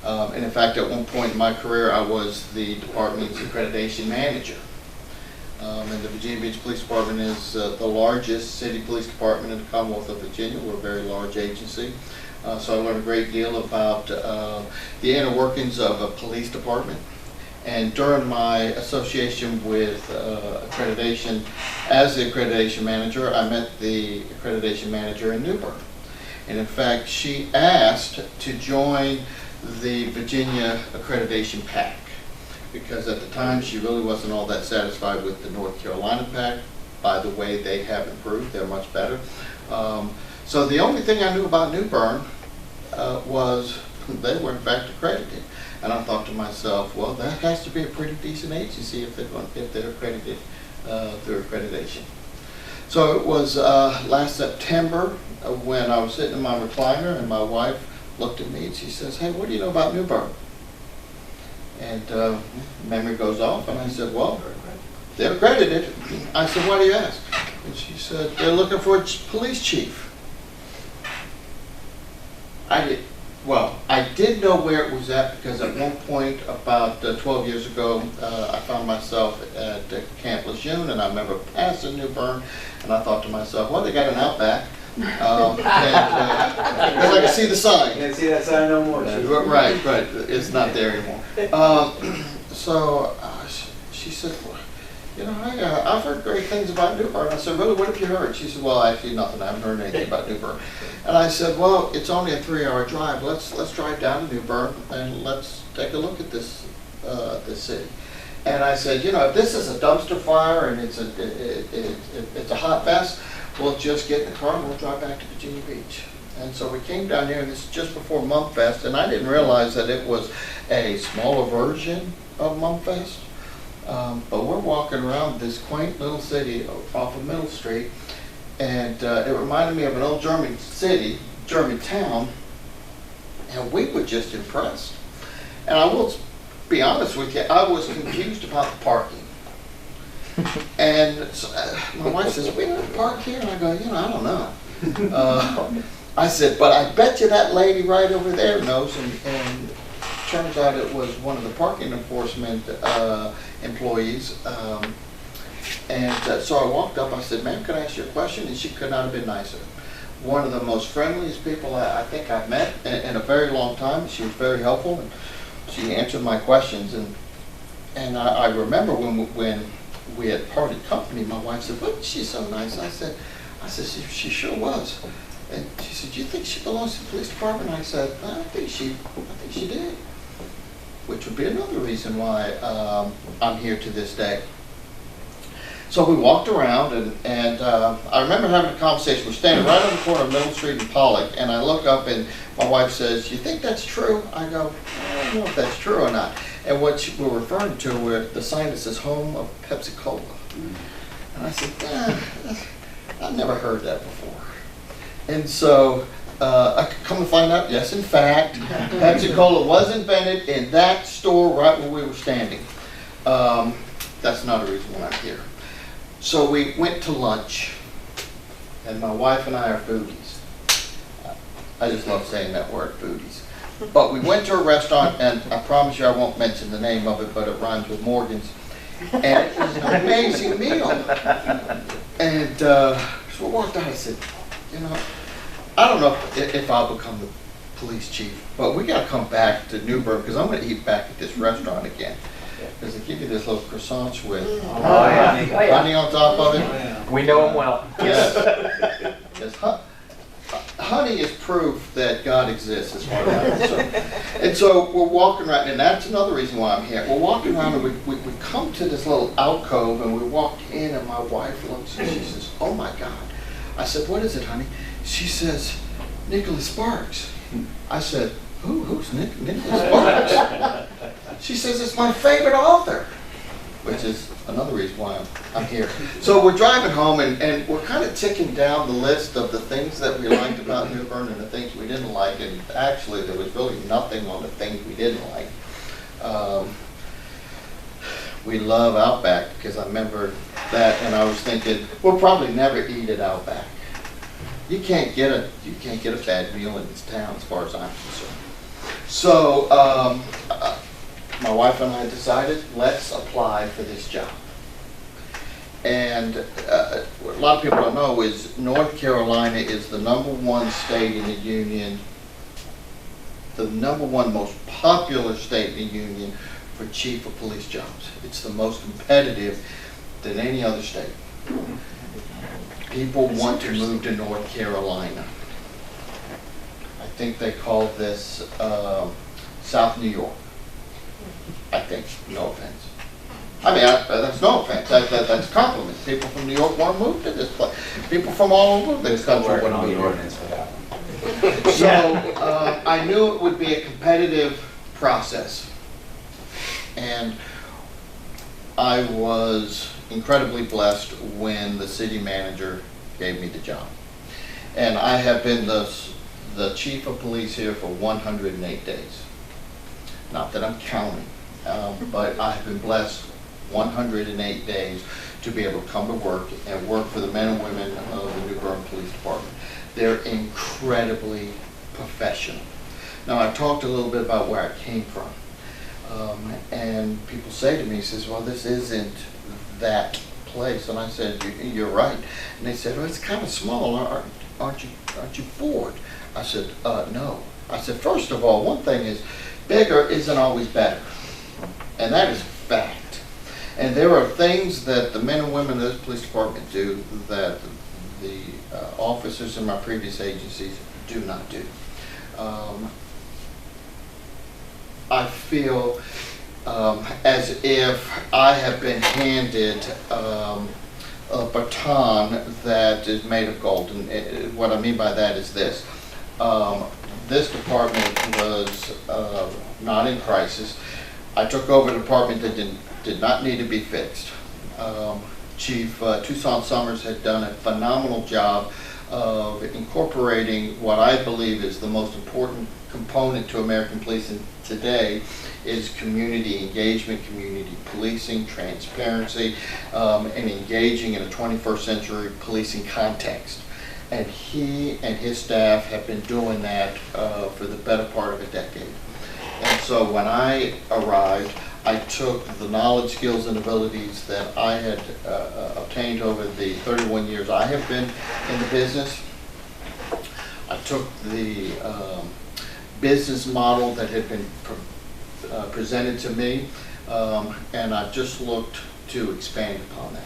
And in fact, at one point in my career, I was the department's accreditation manager. And the Virginia Beach Police Department is the largest city police department in the Commonwealth of Virginia. We're a very large agency. So I learned a great deal about the inner workings of a police department. And during my association with accreditation, as the accreditation manager, I met the accreditation manager in New Bern. And in fact, she asked to join the Virginia Accreditation Pack, because at the time she really wasn't all that satisfied with the North Carolina Pack. By the way, they have improved, they're much better. So the only thing I knew about New Bern was they were in fact accredited. And I thought to myself, well, that has to be a pretty decent agency if they're accredited through accreditation. So it was last September when I was sitting in my recliner and my wife looked at me and she says, "Hey, what do you know about New Bern?" And memory goes off, and I said, "Well, they're accredited." I said, "Why do you ask?" And she said, "They're looking for a police chief." I did know where it was at, because at one point about 12 years ago, I found myself at Camp Lejeune, and I remember passing New Bern, and I thought to myself, well, they got an Outback. Because I can see the sign. You can't see that sign no more. Right, it's not there anymore. So she said, well, you know, I've heard great things about New Bern. I said, really, what have you heard? She said, well, actually nothing. I haven't heard anything about New Bern. And I said, well, it's only a 3-hour drive. Let's drive down to New Bern and let's take a look at this city. And I said, you know, if this is a dumpster fire and it's a hot mess, we'll just get in the car and we'll drive back to Virginia Beach. And so we came down here, and this is just before Mumfest, and I didn't realize that it was a smaller version of Mumfest. But we're walking around this quaint little city off of Middle Street, and it reminded me of an old German city, German town, and we were just impressed. And I will be honest with you, I was confused about the parking. And so, my wife says, "We don't park here?" And I go, you know, I don't know. I said, but I bet you that lady right over there knows. And turns out it was one of the parking enforcement employees. So I walked up, I said, "Ma'am, can I ask you a question?" And she could not have been nicer. One of the most friendliest people I think I've met in a very long time. She was very helpful, and she answered my questions. And I remember when we had parted company, my wife said, "Wasn't she so nice?" I said, she sure was. And she said, "Do you think she belongs to the police department?" I said, I think she did. Which would be another reason why I'm here to this day. So we walked around, and I remember having a conversation. We're standing right on the corner of Middle Street and Pollock, and I look up, and my wife says, "You think that's true?" I go, "I don't know if that's true or not." And what we're referring to were the sign that says "Home of Pepsi Cola." And I said, I've never heard that before. And so I could come to find out, yes, in fact, Pepsi Cola was invented in that store right where we were standing. That's not a reason why I'm here. So we went to lunch, and my wife and I are foodies. I just love saying that word, foodies. But we went to a restaurant, and I promise you I won't mention the name of it, but it rhymes with Morgan's. And it was an amazing meal. And so we walked out, I said, you know, I don't know if I'll become the police chief, but we got to come back to Newburgh, because I'm going to eat back at this restaurant again. Because they give you this little croissants with honey on top of it. We know them well. Yes. Yes. Honey is proof that God exists, as far as I'm concerned. And so we're walking around, and that's another reason why I'm here. We're walking around, and we come to this little alcove, and we walk in, and my wife looks, and she says, "Oh my God." I said, "What is it, honey?" She says, "Nicholas Sparks." I said, Who's Nicholas Sparks? She says, "It's my favorite author," which is another reason why I'm here. So we're driving home, and we're kind of ticking down the list of the things that we liked about New Bern and the things we didn't like, and actually there was really nothing on the things we didn't like. We love Outback, because I remember that, and I was thinking, we'll probably never eat at Outback. You can't get a bad meal in this town, as far as I'm concerned. So my wife and I decided, let's apply for this job. And what a lot of people don't know is North Carolina is the #1 state in the union, the #1 most popular state in the union for chief of police jobs. It's the most competitive than any other state. People want to move to North Carolina. I think they call this South New York. I think, no offense. I mean, that's no offense. That's a compliment. People from New York want to move to this place. People from all over this country want to move here. So I knew it would be a competitive process. And I was incredibly blessed when the city manager gave me the job. And I have been the chief of police here for 108 days. Not that I'm counting, but I have been blessed 108 days to be able to come to work and work for the men and women of the New Bern Police Department. They're incredibly professional. Now, I talked a little bit about where I came from. And people say to me, says, "Well, this isn't that place." And I said, "You're right." And they said, "Well, it's kind of small. Aren't you bored?" I said, "No." I said, "First of all, one thing is, bigger isn't always better. And that is a fact. And there are things that the men and women of this police department do that the officers in my previous agencies do not do." I feel as if I have been handed a baton that is made of gold. And what I mean by that is this. This department was not in crisis. I took over a department that did not need to be fixed. Chief Tucson Summers had done a phenomenal job of incorporating what I believe is the most important component to American policing today is community engagement, community policing, transparency, and engaging in a 21st century policing context. And he and his staff have been doing that for the better part of a decade. And so when I arrived, I took the knowledge, skills, and abilities that I had obtained over the 31 years I have been in the business. I took the business model that had been presented to me, and I just looked to expand upon that.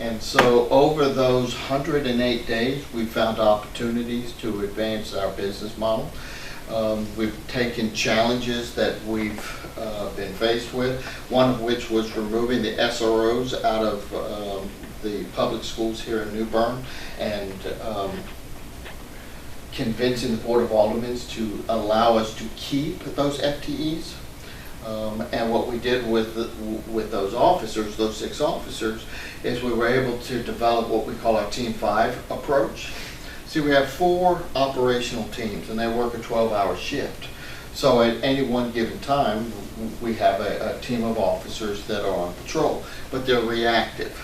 And so over those 108 days, we found opportunities to advance our business model. We've taken challenges that we've been faced with, one of which was removing the SROs out of the public schools here in New Bern, and convincing the Board of Aldermen to allow us to keep those FTEs. And what we did with those officers, those 6 officers, is we were able to develop what we call our Team 5 approach. See, we have 4 operational teams, and they work a 12-hour shift. So at any one given time, we have a team of officers that are on patrol, but they're reactive.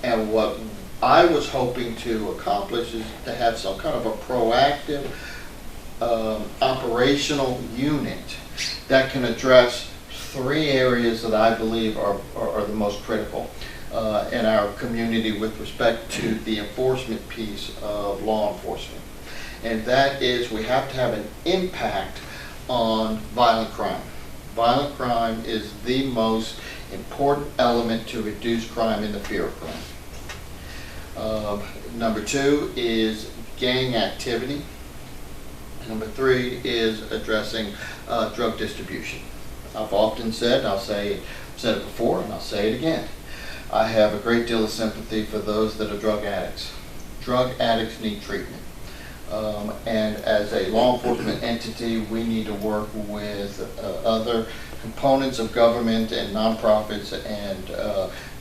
And what I was hoping to accomplish is to have some kind of a proactive operational unit that can address 3 areas that I believe are the most critical in our community with respect to the enforcement piece of law enforcement. And that is, we have to have an impact on violent crime. Violent crime is the most important element to reduce crime and the fear of crime. Number 2 is gang activity. Number 3 is addressing drug distribution. I've often said, said it before and I'll say it again, I have a great deal of sympathy for those that are drug addicts. Drug addicts need treatment. And as a law enforcement entity, we need to work with other components of government and nonprofits and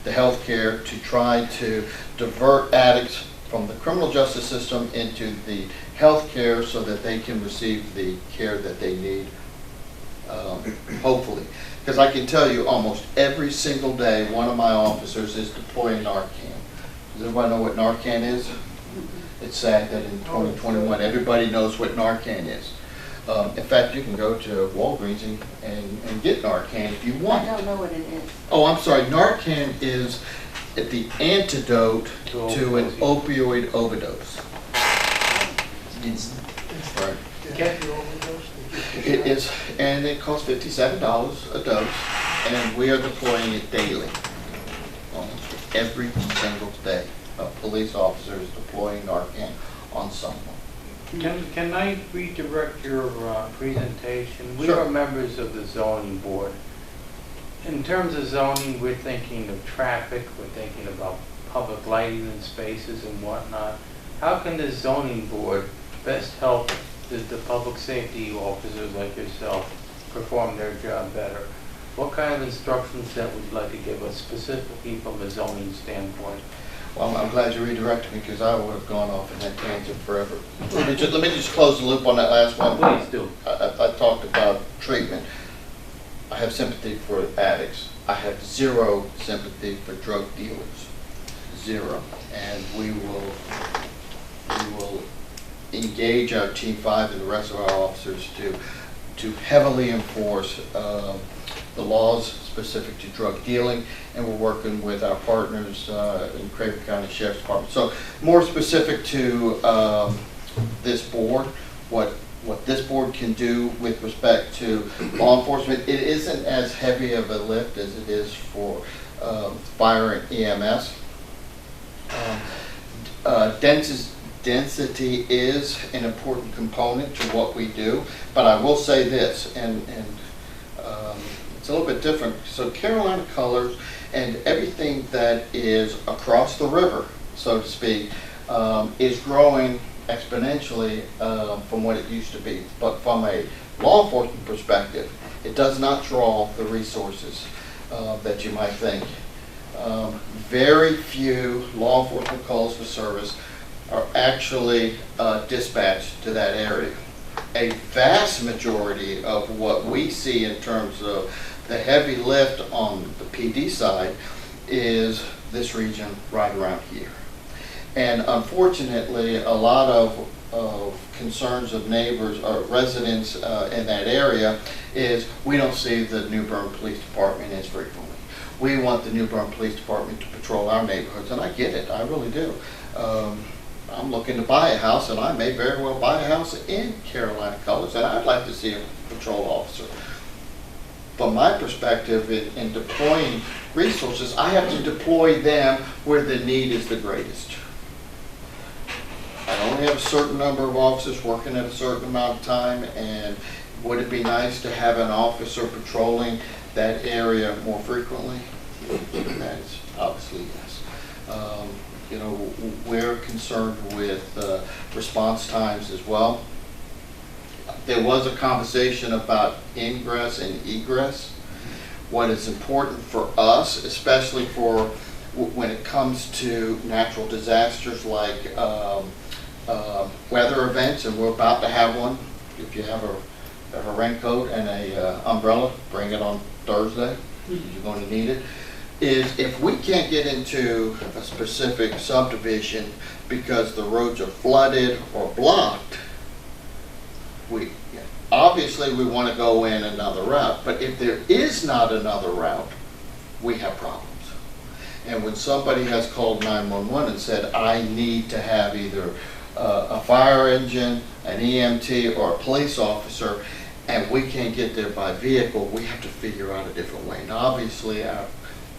the healthcare to try to divert addicts from the criminal justice system into the healthcare so that they can receive the care that they need, hopefully. Because I can tell you almost every single day one of my officers is deploying Narcan. Does everybody know what Narcan is? It's sad that in 2021 everybody knows what Narcan is. In fact, you can go to Walgreens and get Narcan if you want. I don't know what it is. Oh, I'm sorry. Narcan is the antidote to an opioid overdose. Right. It is, and it costs $57 a dose, and we are deploying it daily, almost every single day. A police officer is deploying Narcan on someone. Can I redirect your presentation? We Sure. are members of the zoning board. In terms of zoning, we're thinking of traffic, we're thinking about public lighting and spaces and whatnot. How can the zoning board best help the public safety officers like yourself perform their job better? What kind of instructions that would you like to give us specifically from a zoning standpoint? Well, I'm glad you redirected me because I would have gone off in that tangent forever. Let me just close the loop on that last one. Please do. I talked about treatment. I have sympathy for addicts. I have 0 sympathy for drug dealers. 0. And we will engage our Team 5 and the rest of our officers to heavily enforce the laws specific to drug dealing, and we're working with our partners in Crayton County Sheriff's Department. So more specific to this board, what this board can do with respect to law enforcement, it isn't as heavy of a lift as it is for fire and EMS. Density is an important component to what we do, but I will say this, and it's a little bit different. So Carolina Colours and everything that is across the river, so to speak, is growing exponentially from what it used to be. But from a law enforcement perspective, it does not draw the resources that you might think. Very few law enforcement calls for service are actually dispatched to that area. A vast majority of what we see in terms of the heavy lift on the PD side is this region right around here. And unfortunately, a lot of concerns of neighbors or residents in that area is we don't see the New Bern Police Department as frequently. We want the New Bern Police Department to patrol our neighborhoods, and I get it, I really do. I'm looking to buy a house, and I may very well buy a house in Carolina Colours, and I'd like to see a patrol officer. from my perspective in deploying resources, I have to deploy them where the need is the greatest. I only have a certain number of officers working at a certain amount of time, and would it be nice to have an officer patrolling that area more frequently? That is obviously yes. You know, we're concerned with response times as well. There was a conversation about ingress and egress. What is important for us, especially for when it comes to natural disasters like weather events, and we're about to have one. If you have a raincoat and a umbrella, bring it on Thursday. You're going to need it. Is if we can't get into a specific subdivision because the roads are flooded or blocked, obviously we want to go in another route. But if there is not another route, we have problems. And when somebody has called 911 and said, I need to have either a fire engine, an EMT, or a police officer, and we can't get there by vehicle, we have to figure out a different way. Now, obviously, our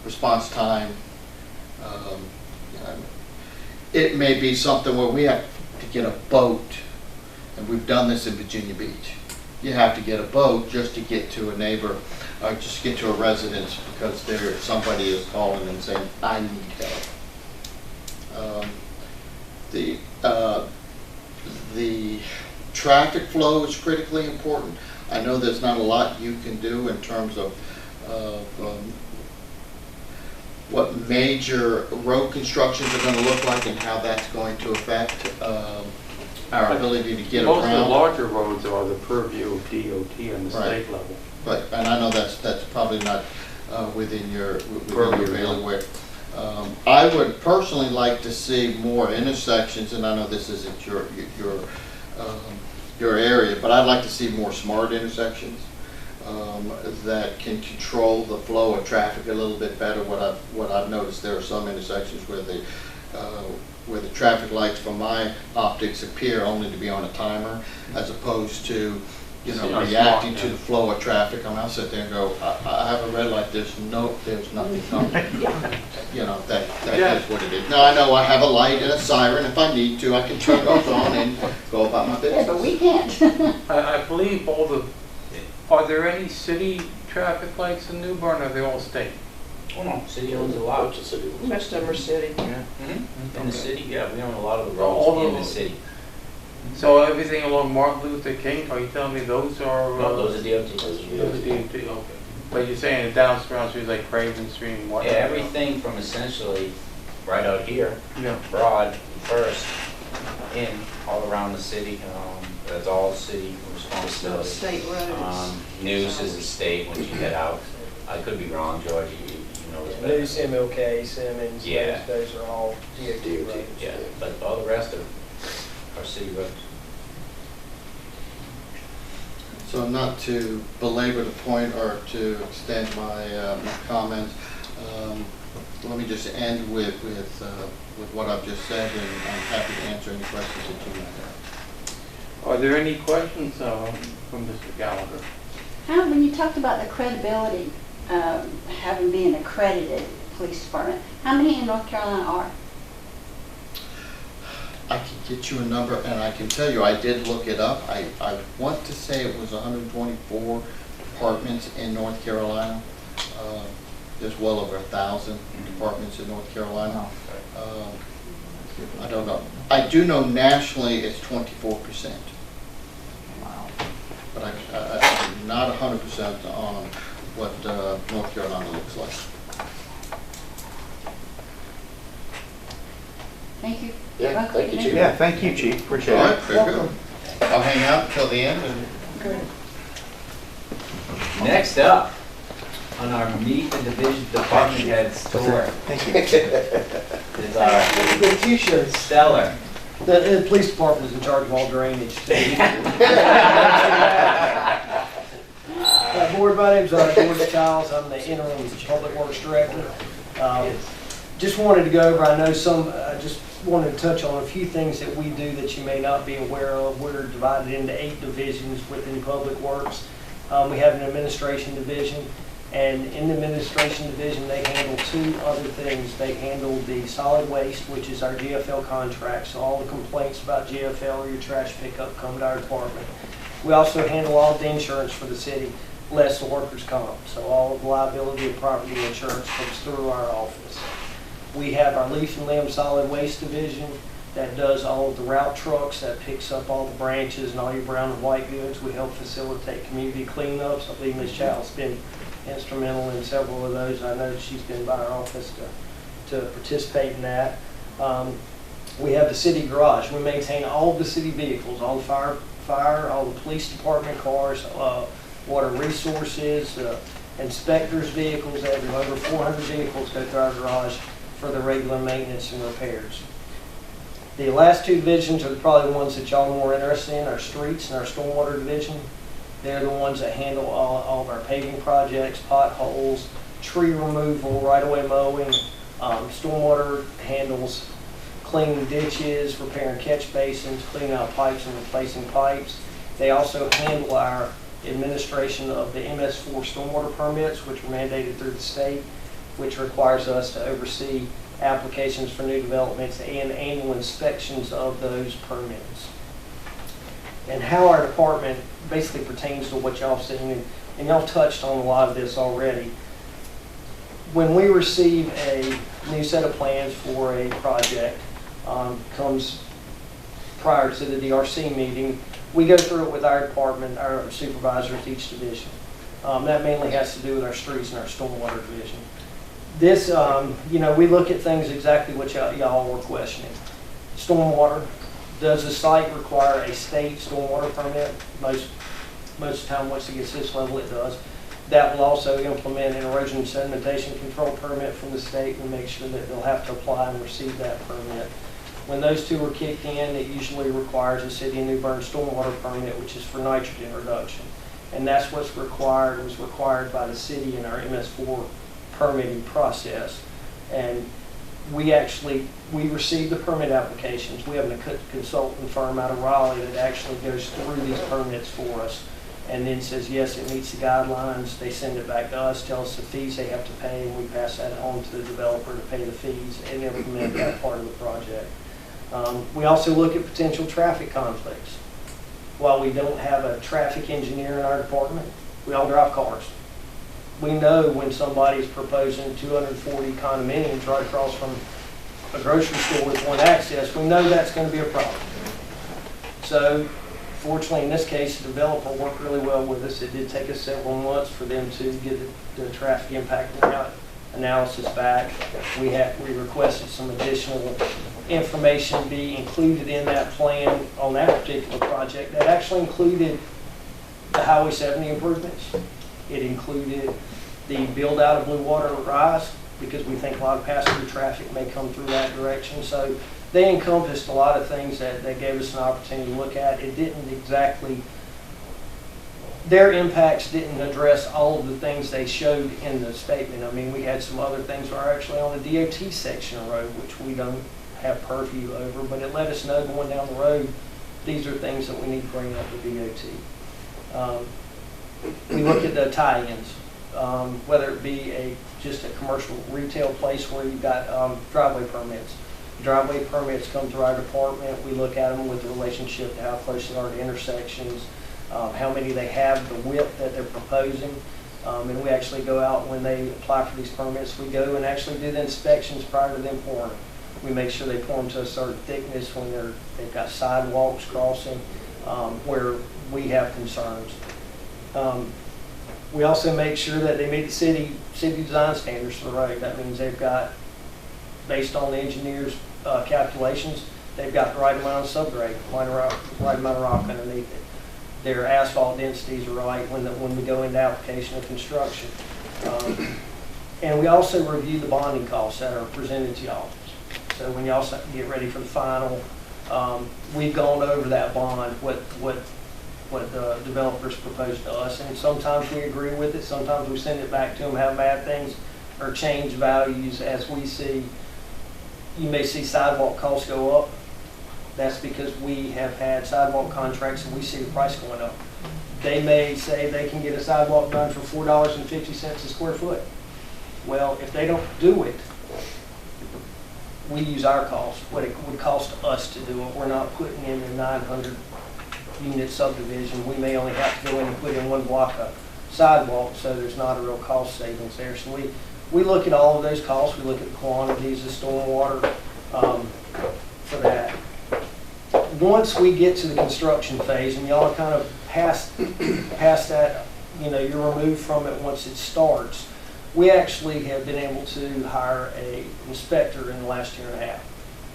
response time, it may be something where we have to get a boat, and we've done this in Virginia Beach. You have to get a boat just to get to a neighbor, or just get to a residence because somebody is calling and saying, I need help. The traffic flow is critically important. I know there's not a lot you can do in terms of what major road constructions are going to look like and how that's going to affect our ability to get Most around. of the larger roads are the purview of DOT on the Right. state level. But, and I know that's probably not within your bailiwick. I would personally like to see more intersections, and I know this isn't your area, but I'd like to see more smart intersections that can control the flow of traffic a little bit better. What I've noticed, there are some intersections where the traffic lights from my optics appear only to be on a timer, as opposed to reacting to the flow of traffic. I'll sit there and go, I have a red light, there's nothing coming. That is what it is. Now, I know I have a light and a siren. If I need to, I can turn those on and go about my business. Yeah, but we can't. I believe are there any city traffic lights in New Bern, or are they all state? Oh no, city owns a lot. Most of them are city. Yeah. In the city, yeah, we own a lot of the All roads in of the city. So everything along Martin Luther King, are you telling me those are? No, those are DOT. Those are DOT, okay. But you're saying down streets like Crayton Street and what? Yeah, everything from essentially right out here, Yeah. Broad first, in, all around the city. That's all city responsibility. State roads. News is the state once you head out. I could be wrong, George, you know this better. News, MLK, Simmons, Yeah. those are all DOT roads. Yeah, but all the rest are city roads. So not to belabor the point or to extend my comments, let me just end with what I've just said, and I'm happy to answer any questions that you might have. Are there any questions from Mr. Gallagher? When you talked about the credibility, having been an accredited police department, how many in North Carolina are? I can get you a number, and I can tell you, I did look it up. I want to say it was 124 departments in North Carolina. There's well over 1,000 departments in North Carolina. I don't know. I do know nationally it's 24%. Wow. But I'm not 100% on what North Carolina looks like. Thank you. Yeah, thank you, Chief. Yeah, thank you, Chief. Appreciate All it. right, very good. I'll hang out until the end. Next up, on our Meet the Division Department Heads tour. Thank you. Is our The t-shirts. Stellar. The police department is in charge of all drainage. Board, my name's George Childs. I'm the interim public works director. Just wanted to go over, I know just wanted to touch on a few things that we do that you may not be aware of. We're divided into 8 divisions within public works. We have an administration division, and in the administration division, they handle two other things. They handle the solid waste, which is our GFL contract, so all the complaints about GFL or your trash pickup come to our department. We also handle all the insurance for the city, less the workers' comp, so all of the liability and property insurance comes through our office. We have our leaf and limb solid waste division that does all of the route trucks, that picks up all the branches and all your brown and white goods. We help facilitate community cleanups. I believe Ms. Chow's been instrumental in several of those. I know she's been by our office to participate in that. We have the city garage. We maintain all of the city vehicles, all the fire, all the police department cars, water resources, inspectors' vehicles. They have over 400 vehicles go through our garage for the regular maintenance and repairs. The last two divisions are probably the ones that y'all are more interested in, our streets and our stormwater division. They're the ones that handle all of our paving projects, potholes, tree removal, right-of-way mowing. Stormwater handles cleaning ditches, repairing catch basins, cleaning out pipes and replacing pipes. They also handle our administration of the MS4 stormwater permits, which are mandated through the state, which requires us to oversee applications for new developments and annual inspections of those permits. And how our department basically pertains to what y'all seen, and y'all touched on a lot of this already. When we receive a new set of plans for a project, comes prior to the DRC meeting, we go through it with our department, our supervisors, each division. That mainly has to do with our streets and our stormwater division. This, we look at things exactly what y'all were questioning. Stormwater, does the site require a state stormwater permit? Most of the time, once it gets this level, it does. That will also implement an erosion and sedimentation control permit from the state and make sure that they'll have to apply and receive that permit. When those two are kicked in, it usually requires a City of New Bern stormwater permit, which is for nitrogen reduction. And that's what's required, was required by the city in our MS4 permitting process. And we received the permit applications. We have a consultant firm out of Raleigh that actually goes through these permits for us and then says, yes, it meets the guidelines. They send it back to us, tell us the fees they have to pay, and we pass that on to the developer to pay the fees and implement that part of the project. We also look at potential traffic conflicts. While we don't have a traffic engineer in our department, we all drive cars. We know when somebody's proposing 240 condominiums right across from a grocery store with one access, we know that's going to be a problem. So fortunately, in this case, the developer worked really well with us. It did take us several months for them to get the traffic impact analysis back. We requested some additional information be included in that plan on that particular project. That actually included the Highway 70 improvements. It included the build out of Blue Water Rise, because we think a lot of passenger traffic may come through that direction. So they encompassed a lot of things that gave us an opportunity to look at. It didn't exactly, their impacts didn't address all of the things they showed in the statement. I mean, we had some other things that are actually on the DOT section of road, which we don't have purview over, but it let us know going down the road, these are things that we need to bring up with DOT. We look at the tie-ins, whether it be just a commercial retail place where you've got driveway permits. Driveway permits come through our department. We look at them with the relationship to how close they are to intersections, how many they have, the width that they're proposing. And we actually go out when they apply for these permits. We go and actually do the inspections prior to them pouring. We make sure they pour them to a certain thickness when they've got sidewalks crossing where we have concerns. We also make sure that they meet the city design standards for the road. That means they've got, based on the engineer's calculations, they've got the right amount of subgrade, right amount of rock underneath it. Their asphalt densities are right when we go into application of construction. And we also review the bonding costs that are presented to y'all. So when y'all get ready for the final, we've gone over that bond, what the developers propose to us, and sometimes we agree with it, sometimes we send it back to them, have bad things, or change values as we see. You may see sidewalk costs go up. That's because we have had sidewalk contracts and we see the price going up. They may say they can get a sidewalk done for $4.50 a square foot. Well, if they don't do it, we use our cost, what it would cost us to do it. We're not putting in a 900 unit subdivision. We may only have to go in and put in one block of sidewalk, so there's not a real cost savings there. So we look at all of those costs. We look at the quantities of stormwater for that. Once we get to the construction phase, and y'all are kind of past that, you know, you're removed from it once it starts, we actually have been able to hire an inspector in the last year and a half,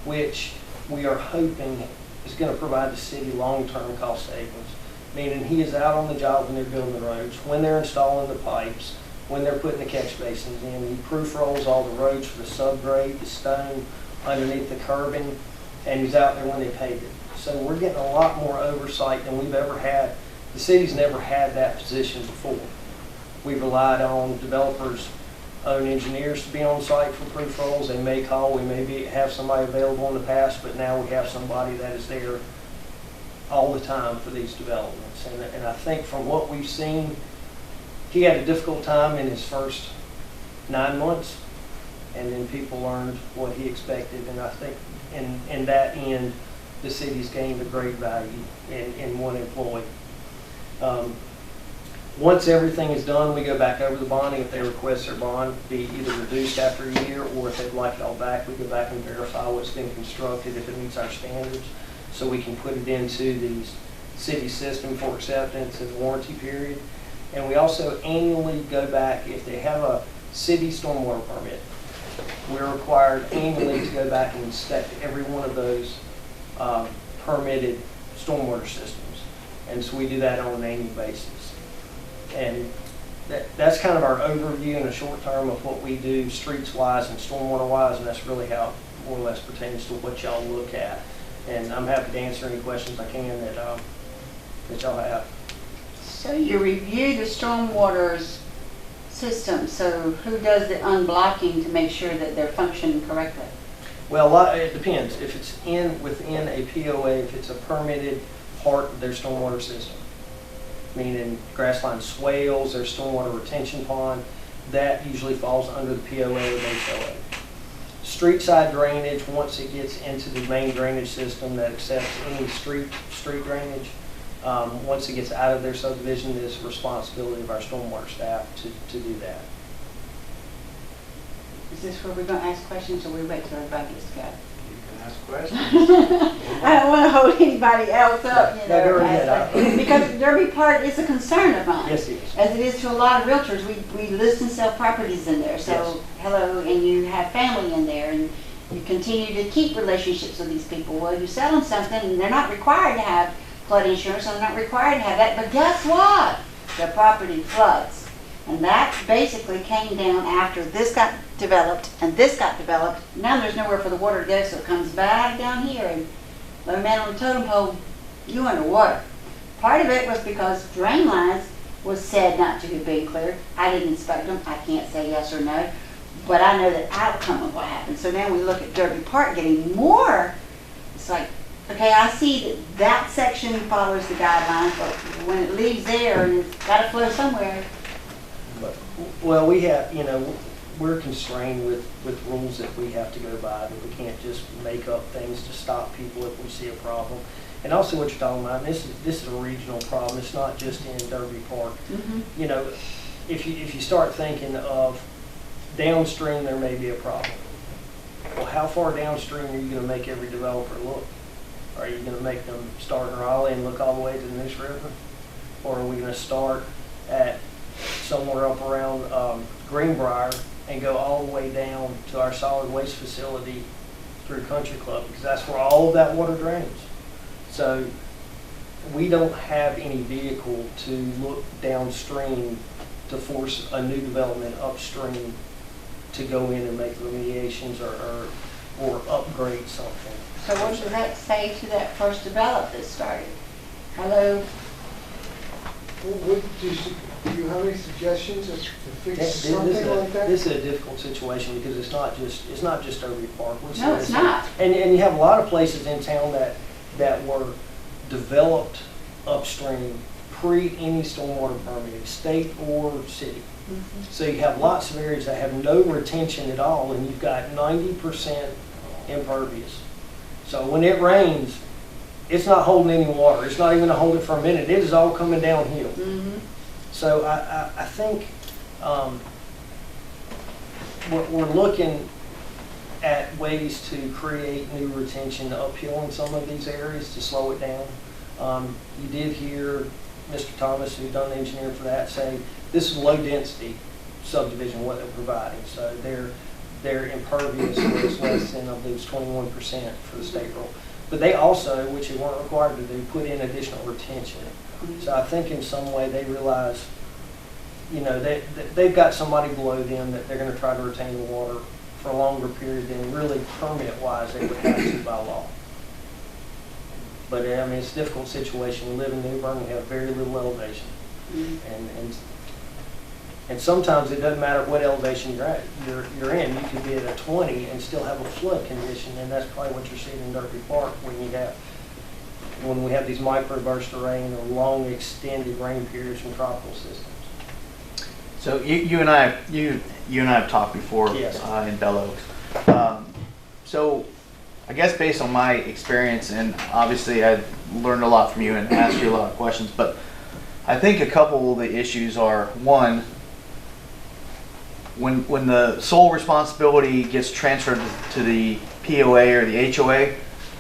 which we are hoping is going to provide the city long-term cost savings, meaning he is out on the job when they're building the roads, when they're installing the pipes, when they're putting the catch basins in. He proof rolls all the roads for the subgrade, the stone, underneath the curbing, and he's out there when they pave it. So we're getting a lot more oversight than we've ever had. The city's never had that position before. We've relied on developers' own engineers to be on site for proof rolls. They may call, we may have somebody available in the past, but now we have somebody that is there all the time for these developments. And I think from what we've seen, he had a difficult time in his first 9 months, and then people learned what he expected. And I think in that end, the city's gained a great value in one employee. Once everything is done, we go back over the bonding. If they request their bond be either reduced after a year, or if they'd like it all back, we go back and verify what's been constructed, if it meets our standards, so we can put it into the city system for acceptance and warranty period. And we also annually go back, if they have a city stormwater permit, we're required annually to go back and inspect every one of those permitted stormwater systems. And so we do that on an annual basis. And that's kind of our overview in the short term of what we do streets-wise and stormwater-wise, and that's really how it more or less pertains to what y'all look at. And I'm happy to answer any questions I can that y'all have. So you review the stormwater's system, so who does the unblocking to make sure that they're functioning correctly? Well, it depends. If it's within a POA, if it's a permitted part of their stormwater system, meaning grassline swales, their stormwater retention pond, that usually falls under the POA or the HOA. Street side drainage, once it gets into the main drainage system that accepts any street drainage, once it gets out of their subdivision, it is the responsibility of our stormwater staff to do that. Is this where we're going to ask questions, or we wait till everybody gets together? You can ask questions. I don't want to hold anybody else up, you know. No, go ahead. Because Derby Park is a concern of mine. Yes, it is. As it is to a lot of realtors. We list and sell properties in there. So, Yes. hello, and you have family in there, and you continue to keep relationships with these people. Well, you sell them something, and they're not required to have flood insurance, so they're not required to have that. But guess what? The property floods. And that basically came down after this got developed and this got developed. Now there's nowhere for the water to go, so it comes back down here, and low man on the totem pole, you underwater. Part of it was because drain lines was said not to have been cleared. I didn't inspect them. I can't say yes or no, but I know the outcome of what happened. So now we look at Derby Park getting more. It's like, okay, I see that section follows the guidelines, but when it leaves there and it's got to flow somewhere. Well, we have, you know, we're constrained with rules that we have to go by, that we can't just make up things to stop people if we see a problem. And also what you're talking about, and this is a regional problem. It's not just in Derby Park. Mm-hmm. You know, if you start thinking of downstream, there may be a problem. Well, how far downstream are you going to make every developer look? Are you going to make them start in Raleigh and look all the way to the Neuse River? Or are we going to start at somewhere up around Greenbrier and go all the way down to our solid waste facility through Country Club, because that's where all of that water drains. So we don't have any vehicle to look downstream to force a new development upstream to go in and make remediations or upgrade something. So what does that say to that first develop that started? Hello? Do you have any suggestions to fix something like that? This is a difficult situation because it's not just Derby Park. No, it's not. And you have a lot of places in town that were developed upstream pre any stormwater permitting, state or city. So you have lots of areas that have no retention at all, and you've got 90% impervious. So when it rains, it's not holding any water. It's not even going to hold it for a minute. It is all coming downhill. So I think we're looking at ways to create new retention uphill in some of these areas to slow it down. You did hear Mr. Thomas, who's done the engineering for that, say this is low density subdivision what they're providing. So their impervious was less than, I believe, 21% for the state rule. But they also, which they weren't required to do, put in additional retention. So I think in some way they realize, you know, they've got somebody below them that they're going to try to retain the water for a longer period than really permit-wise they would have to by law. But I mean, it's a difficult situation. We live in New Bern, we have very little elevation. And sometimes it doesn't matter what elevation you're in. You could be at a 20 and still have a flood condition, and that's probably what you're seeing in Derby Park when we have these microbursts of rain or long extended rain periods from tropical systems. So you and I have talked before. Yes. In Bell Oaks. So I guess based on my experience, and obviously I learned a lot from you and asked you a lot of questions, but I think a couple of the issues are, one, when the sole responsibility gets transferred to the POA or the HOA,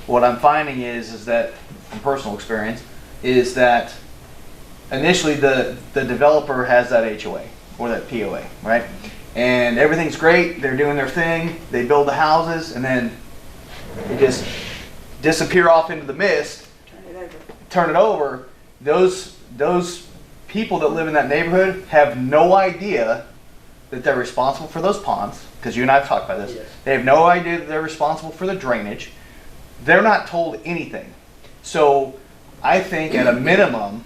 what I'm finding is that, from personal experience, is that initially the developer has that HOA or that POA, right? And everything's great, they're doing their thing, they build the houses, and then they just disappear off into the mist, turn it over. Those people that live in that neighborhood have no idea that they're responsible for those ponds, because you and I have talked about this. Yes. They have no idea that they're responsible for the drainage. They're not told anything. So I think at a minimum,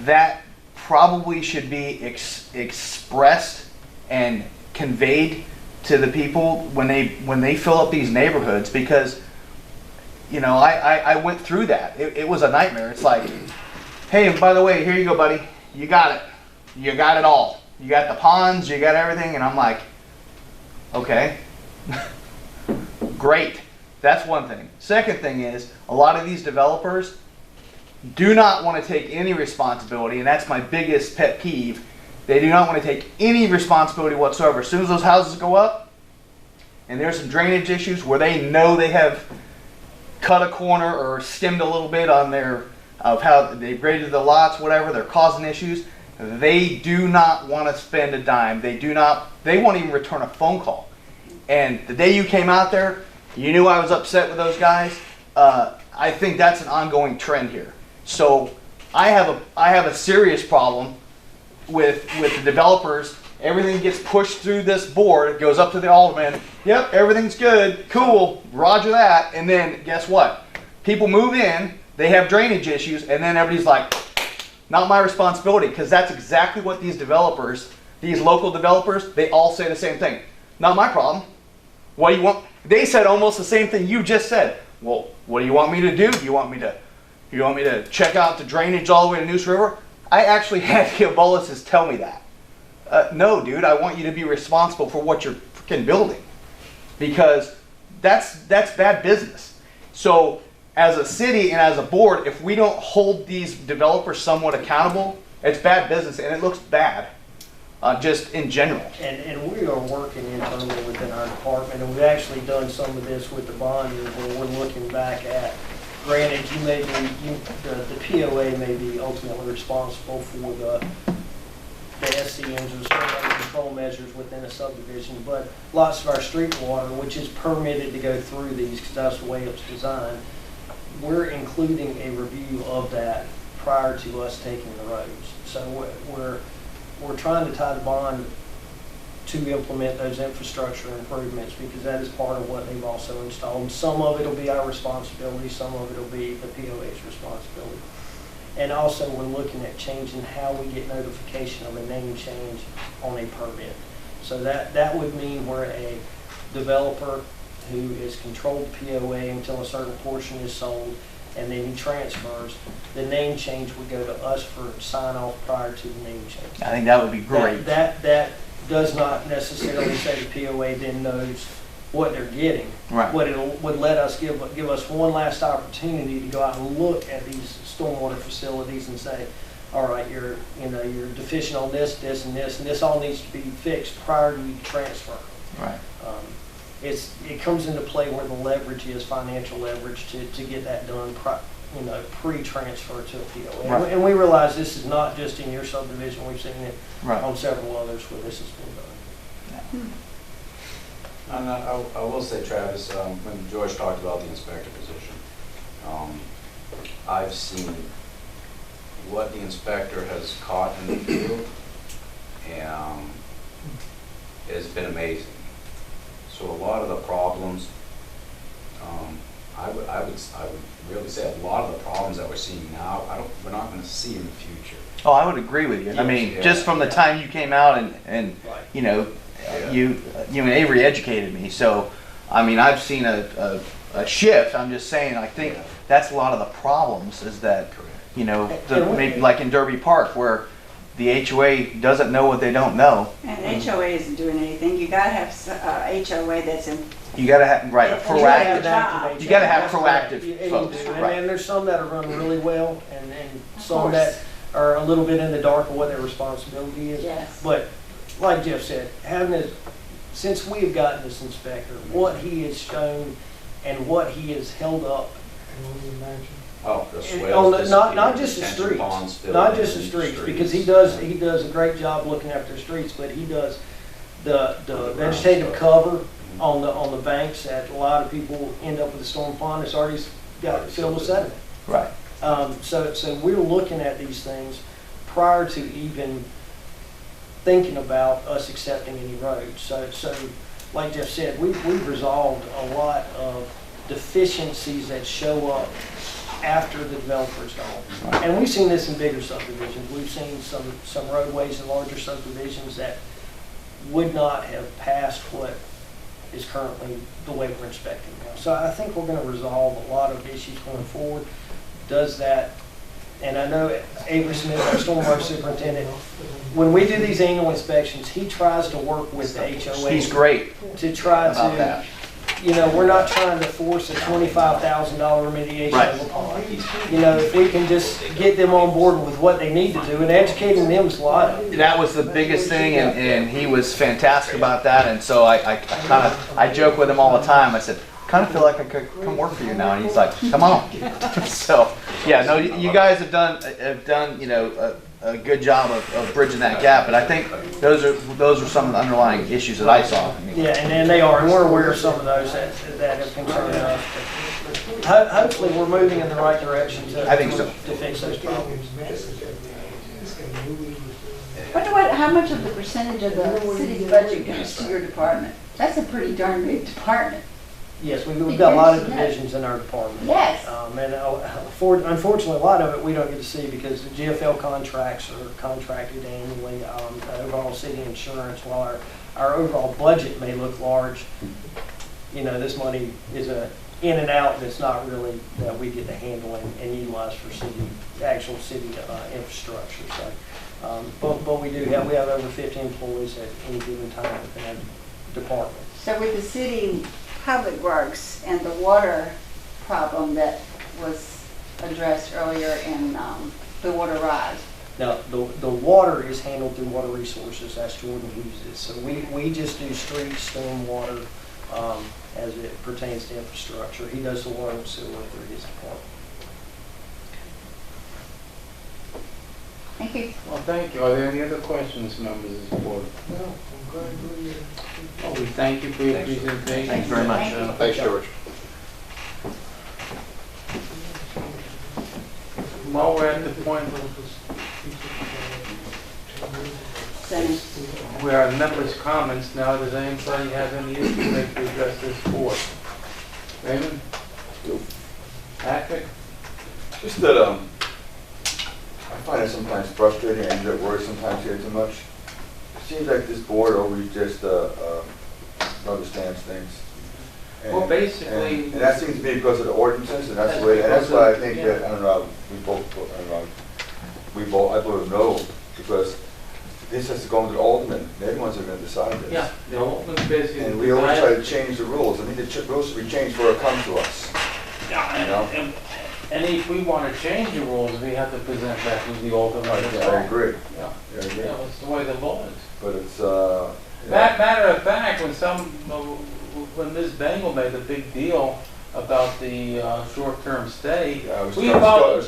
that probably should be expressed and conveyed to the people when they fill up these neighborhoods, because, you know, I went through that. It was a nightmare. It's like, hey, and by the way, here you go, buddy. You got it. You got it all. You got the ponds, you got everything, and I'm like, okay, great. That's one thing. Second thing is, a lot of these developers do not want to take any responsibility, and that's my biggest pet peeve. They do not want to take any responsibility whatsoever. As soon as those houses go up, and there's some drainage issues where they know they have cut a corner or skimmed a little bit on of how they graded the lots, whatever, they're causing issues. They do not want to spend a dime. They won't even return a phone call. And the day you came out there, you knew I was upset with those guys. I think that's an ongoing trend here. So I have a serious problem with the developers. Everything gets pushed through this board, it goes up to the alderman. Yep, everything's good, cool, roger that. And then guess what? People move in, they have drainage issues, and then everybody's like, not my responsibility, because that's exactly what these developers, these local developers, they all say the same thing. Not my problem. What do you want? They said almost the same thing you just said. Well, what do you want me to do? You want me to check out the drainage all the way to Neuse River? I actually had the Abolists tell me that. No, dude, I want you to be responsible for what you're freaking building, because that's bad business. So as a city and as a board, if we don't hold these developers somewhat accountable, it's bad business, and it looks bad, just in general. And we are working internally within our department, and we've actually done some of this with the bonding, where we're looking back at, granted, the POA may be ultimately responsible for the SCMs or the stormwater control measures within a subdivision, but lots of our street water, which is permitted to go through these because that's the way it's designed, we're including a review of that prior to us taking the roads. So we're trying to tie the bond to implement those infrastructure improvements, because that is part of what they've also installed. Some of it will be our responsibility, some of it will be the POA's responsibility. And also we're looking at changing how we get notification of a name change on a permit. So that would mean where a developer who is controlled POA until a certain portion is sold, and then he transfers, the name change would go to us for sign off prior to the name change. I think that would be great. That does not necessarily say the POA then knows what they're getting. Right. What it would let us give us one last opportunity to go out and look at these stormwater facilities and say, all right, you're deficient on this, this, and this, and this all needs to be fixed prior to you transfer. Right. It comes into play where the leverage is, financial leverage, to get that done pre-transfer to a POA. Right. And we realize this is not just in your subdivision, we've seen it Right. on several others where this has been done. And I will say, Travis, when George talked about the inspector position, I've seen what the inspector has caught in the field, and it's been amazing. So a lot of the problems, I would really say a lot of the problems that we're seeing now, we're not going to see in the future. Oh, I would agree with you. I mean, Yeah. just from the time you came out and you know, you and Avery educated me. So, I mean, I've seen a shift. I'm just saying, I think that's a lot of the problems is that, you know, maybe like in Derby Park where the HOA doesn't know what they don't know. And HOA isn't doing anything. You gotta have HOA that's in. You gotta have, proactive. You gotta have proactive folks. Right. And there's some that are run really well, and some that are a little bit in the dark of what their responsibility is. Yes. But like Jeff said, since we have gotten this inspector, what he has shown and what he has held up. Oh, the swales, not just the detention streets, ponds filled not in just the and streets, because he does a great job looking after the streets, but he does the vegetative cover on the banks that a lot of people end up with a storm pond that's already got filled with sediment. Right. So we're looking at these things prior to even thinking about us accepting any roads. So like Jeff said, we've resolved a lot of deficiencies that show up after the developer's gone. And we've seen this in bigger subdivisions. We've seen some roadways in larger subdivisions that would not have passed what is currently the way we're inspecting now. So I think we're going to resolve a lot of issues going forward. Does that, and I know Avery Smith, our stormwater superintendent, when we do these annual inspections, he tries to work with the HOA. He's great to try about to, that. You know, we're not trying to force a $25,000 remediation of a pond. You know, if we can just get them on board with what they need to do, and educating them is a lot of it. That was the biggest thing, and he was fantastic about that. And so I joke with him all the time. I said, kind of feel like I could come work for you now, and he's like, come on. So yeah, no, you guys have done you know a good job of bridging that gap, and I think those are some of the underlying issues that I saw. Yeah, and they are, and we're aware of some of those that have concerned us. But hopefully, we're moving in the right direction I think so. to fix those problems. How much of the percentage of the city's budget goes to your department? That's a pretty darn big department. Yes, we've got a lot of divisions in our department. Yes. And unfortunately, a lot of it we don't get to see because the GFL contracts are contracted annually. Overall city insurance, while our overall budget may look large, you know, this money is in and out, and it's not really that we get to handle and utilize for actual city infrastructure. So, but we have over 50 employees at any given time within our department. So with the city public works and the water problem that was addressed earlier in the water rise. Now, the water is handled through Water Resources, that's Jordan uses. So we just do street storm water as it pertains to infrastructure. He does the water and sewer through his department. Thank you. Well, thank you. Are there any other questions, members of the board? No, I'm glad we Oh, we thank you for your presentation. Thanks very much. Thanks, George. While we're at the point where our members' comments now, does anybody have any issues to address this board? Raymond? Patrick? Just that I find it sometimes frustrating and get worried sometimes here too much. It seems like this board always just understands things. Well, basically. And that seems to be because of the ordinances, and that's the way, and that's why I think that, I don't know, I voted no, because this has to go into the alderman, they're the ones that are gonna decide this. Yeah, the alderman's basically. And we always try to change the rules, I think the rules should be changed before it comes to us. Yeah, You know? and if we want to change the rules, we have to present that to the alderman as well. I agree. Yeah, I agree. yeah, that's the way the law is. But it's, Matter of fact, when Ms. Bengal made a big deal about the short-term stay, we followed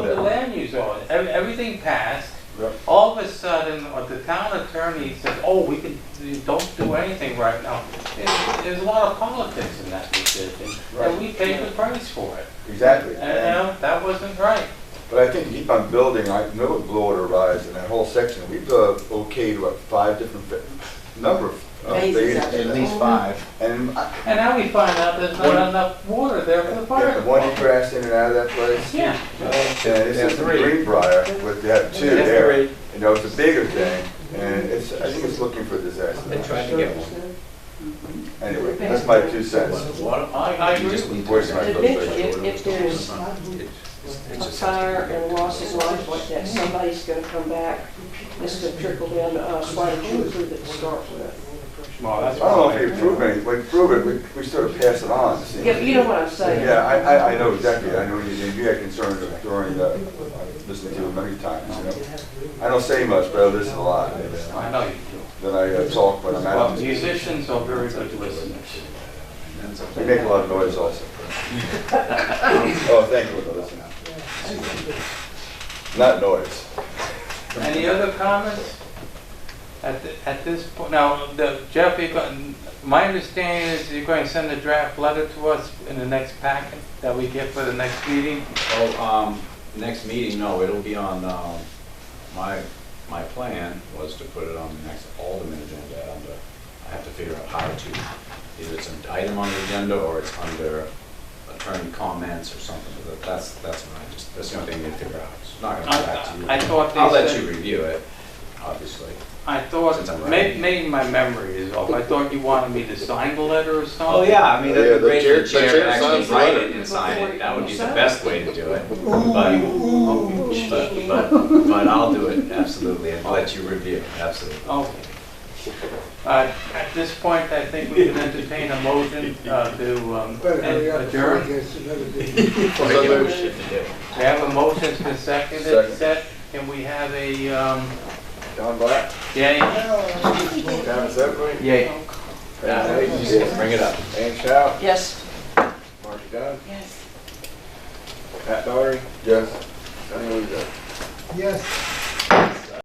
the land use law. Everything passed. Yep. All of a sudden, the town attorney said, "Oh, don't do anything right now." There's a lot of politics in that decision, and we paid the price for it. Exactly. And that wasn't right. But I think keep on building, I know with Blowater Rise and that whole section, we've okayed, what, 5 different, number of phases. At least 5. And now we find out there's not enough water there for the fire. one egress in and out of that place. Yeah. And this is the Greenbrier, with they have 2 there. You know, it's a bigger thing, and I think it's looking for disaster. They tried to get one. Anyway, that's my 2 cents. I agree. Just voicing my frustration. If there's a fire and loss of life like that, somebody's gonna come back, it's gonna trickle down to us. Why don't you approve it to start with? Well, that's I don't know if we approve anything, we prove it, we sort of pass it on. See? Yeah, you know what I'm saying. Yeah, I know exactly, I know you had concerns during, listening to it many times, you know. I don't say much, but I listen a lot. I know you do. Then I talk when I'm Well, out. musicians are very good listeners. They make a lot of noise also. Oh, thank you for listening. Not noise. Any other comments? At this point, now, Jeff, my understanding is you're going to send a draft letter to us in the next packet that we get for the next meeting? Oh, next meeting, no, it'll be on, my plan was to put it on the next Alderman agenda. I have to figure out how to, either it's an item on the agenda or it's under attorney comments or something. That's the only thing you need to figure out. It's not going to come back to you. I'll let you review it, obviously. I thought, maybe my memory is off. I thought you wanted me to sign the letter or something. Oh, yeah, I mean, the chair chair actually signs write the it and sign it. That would be the best way to do it. But I'll do it, absolutely, and let you review, absolutely. Okay. At this point, I think we can entertain a motion to adjourn. We have a motion, it's been seconded. Set. Can we have a, John Black. yay? Travis Everett. Yay. Bring it up. Ann Schout. Yes. Marty Dunn. Yes. Pat Daugherty. Yes. Sonny Luzo. Yes.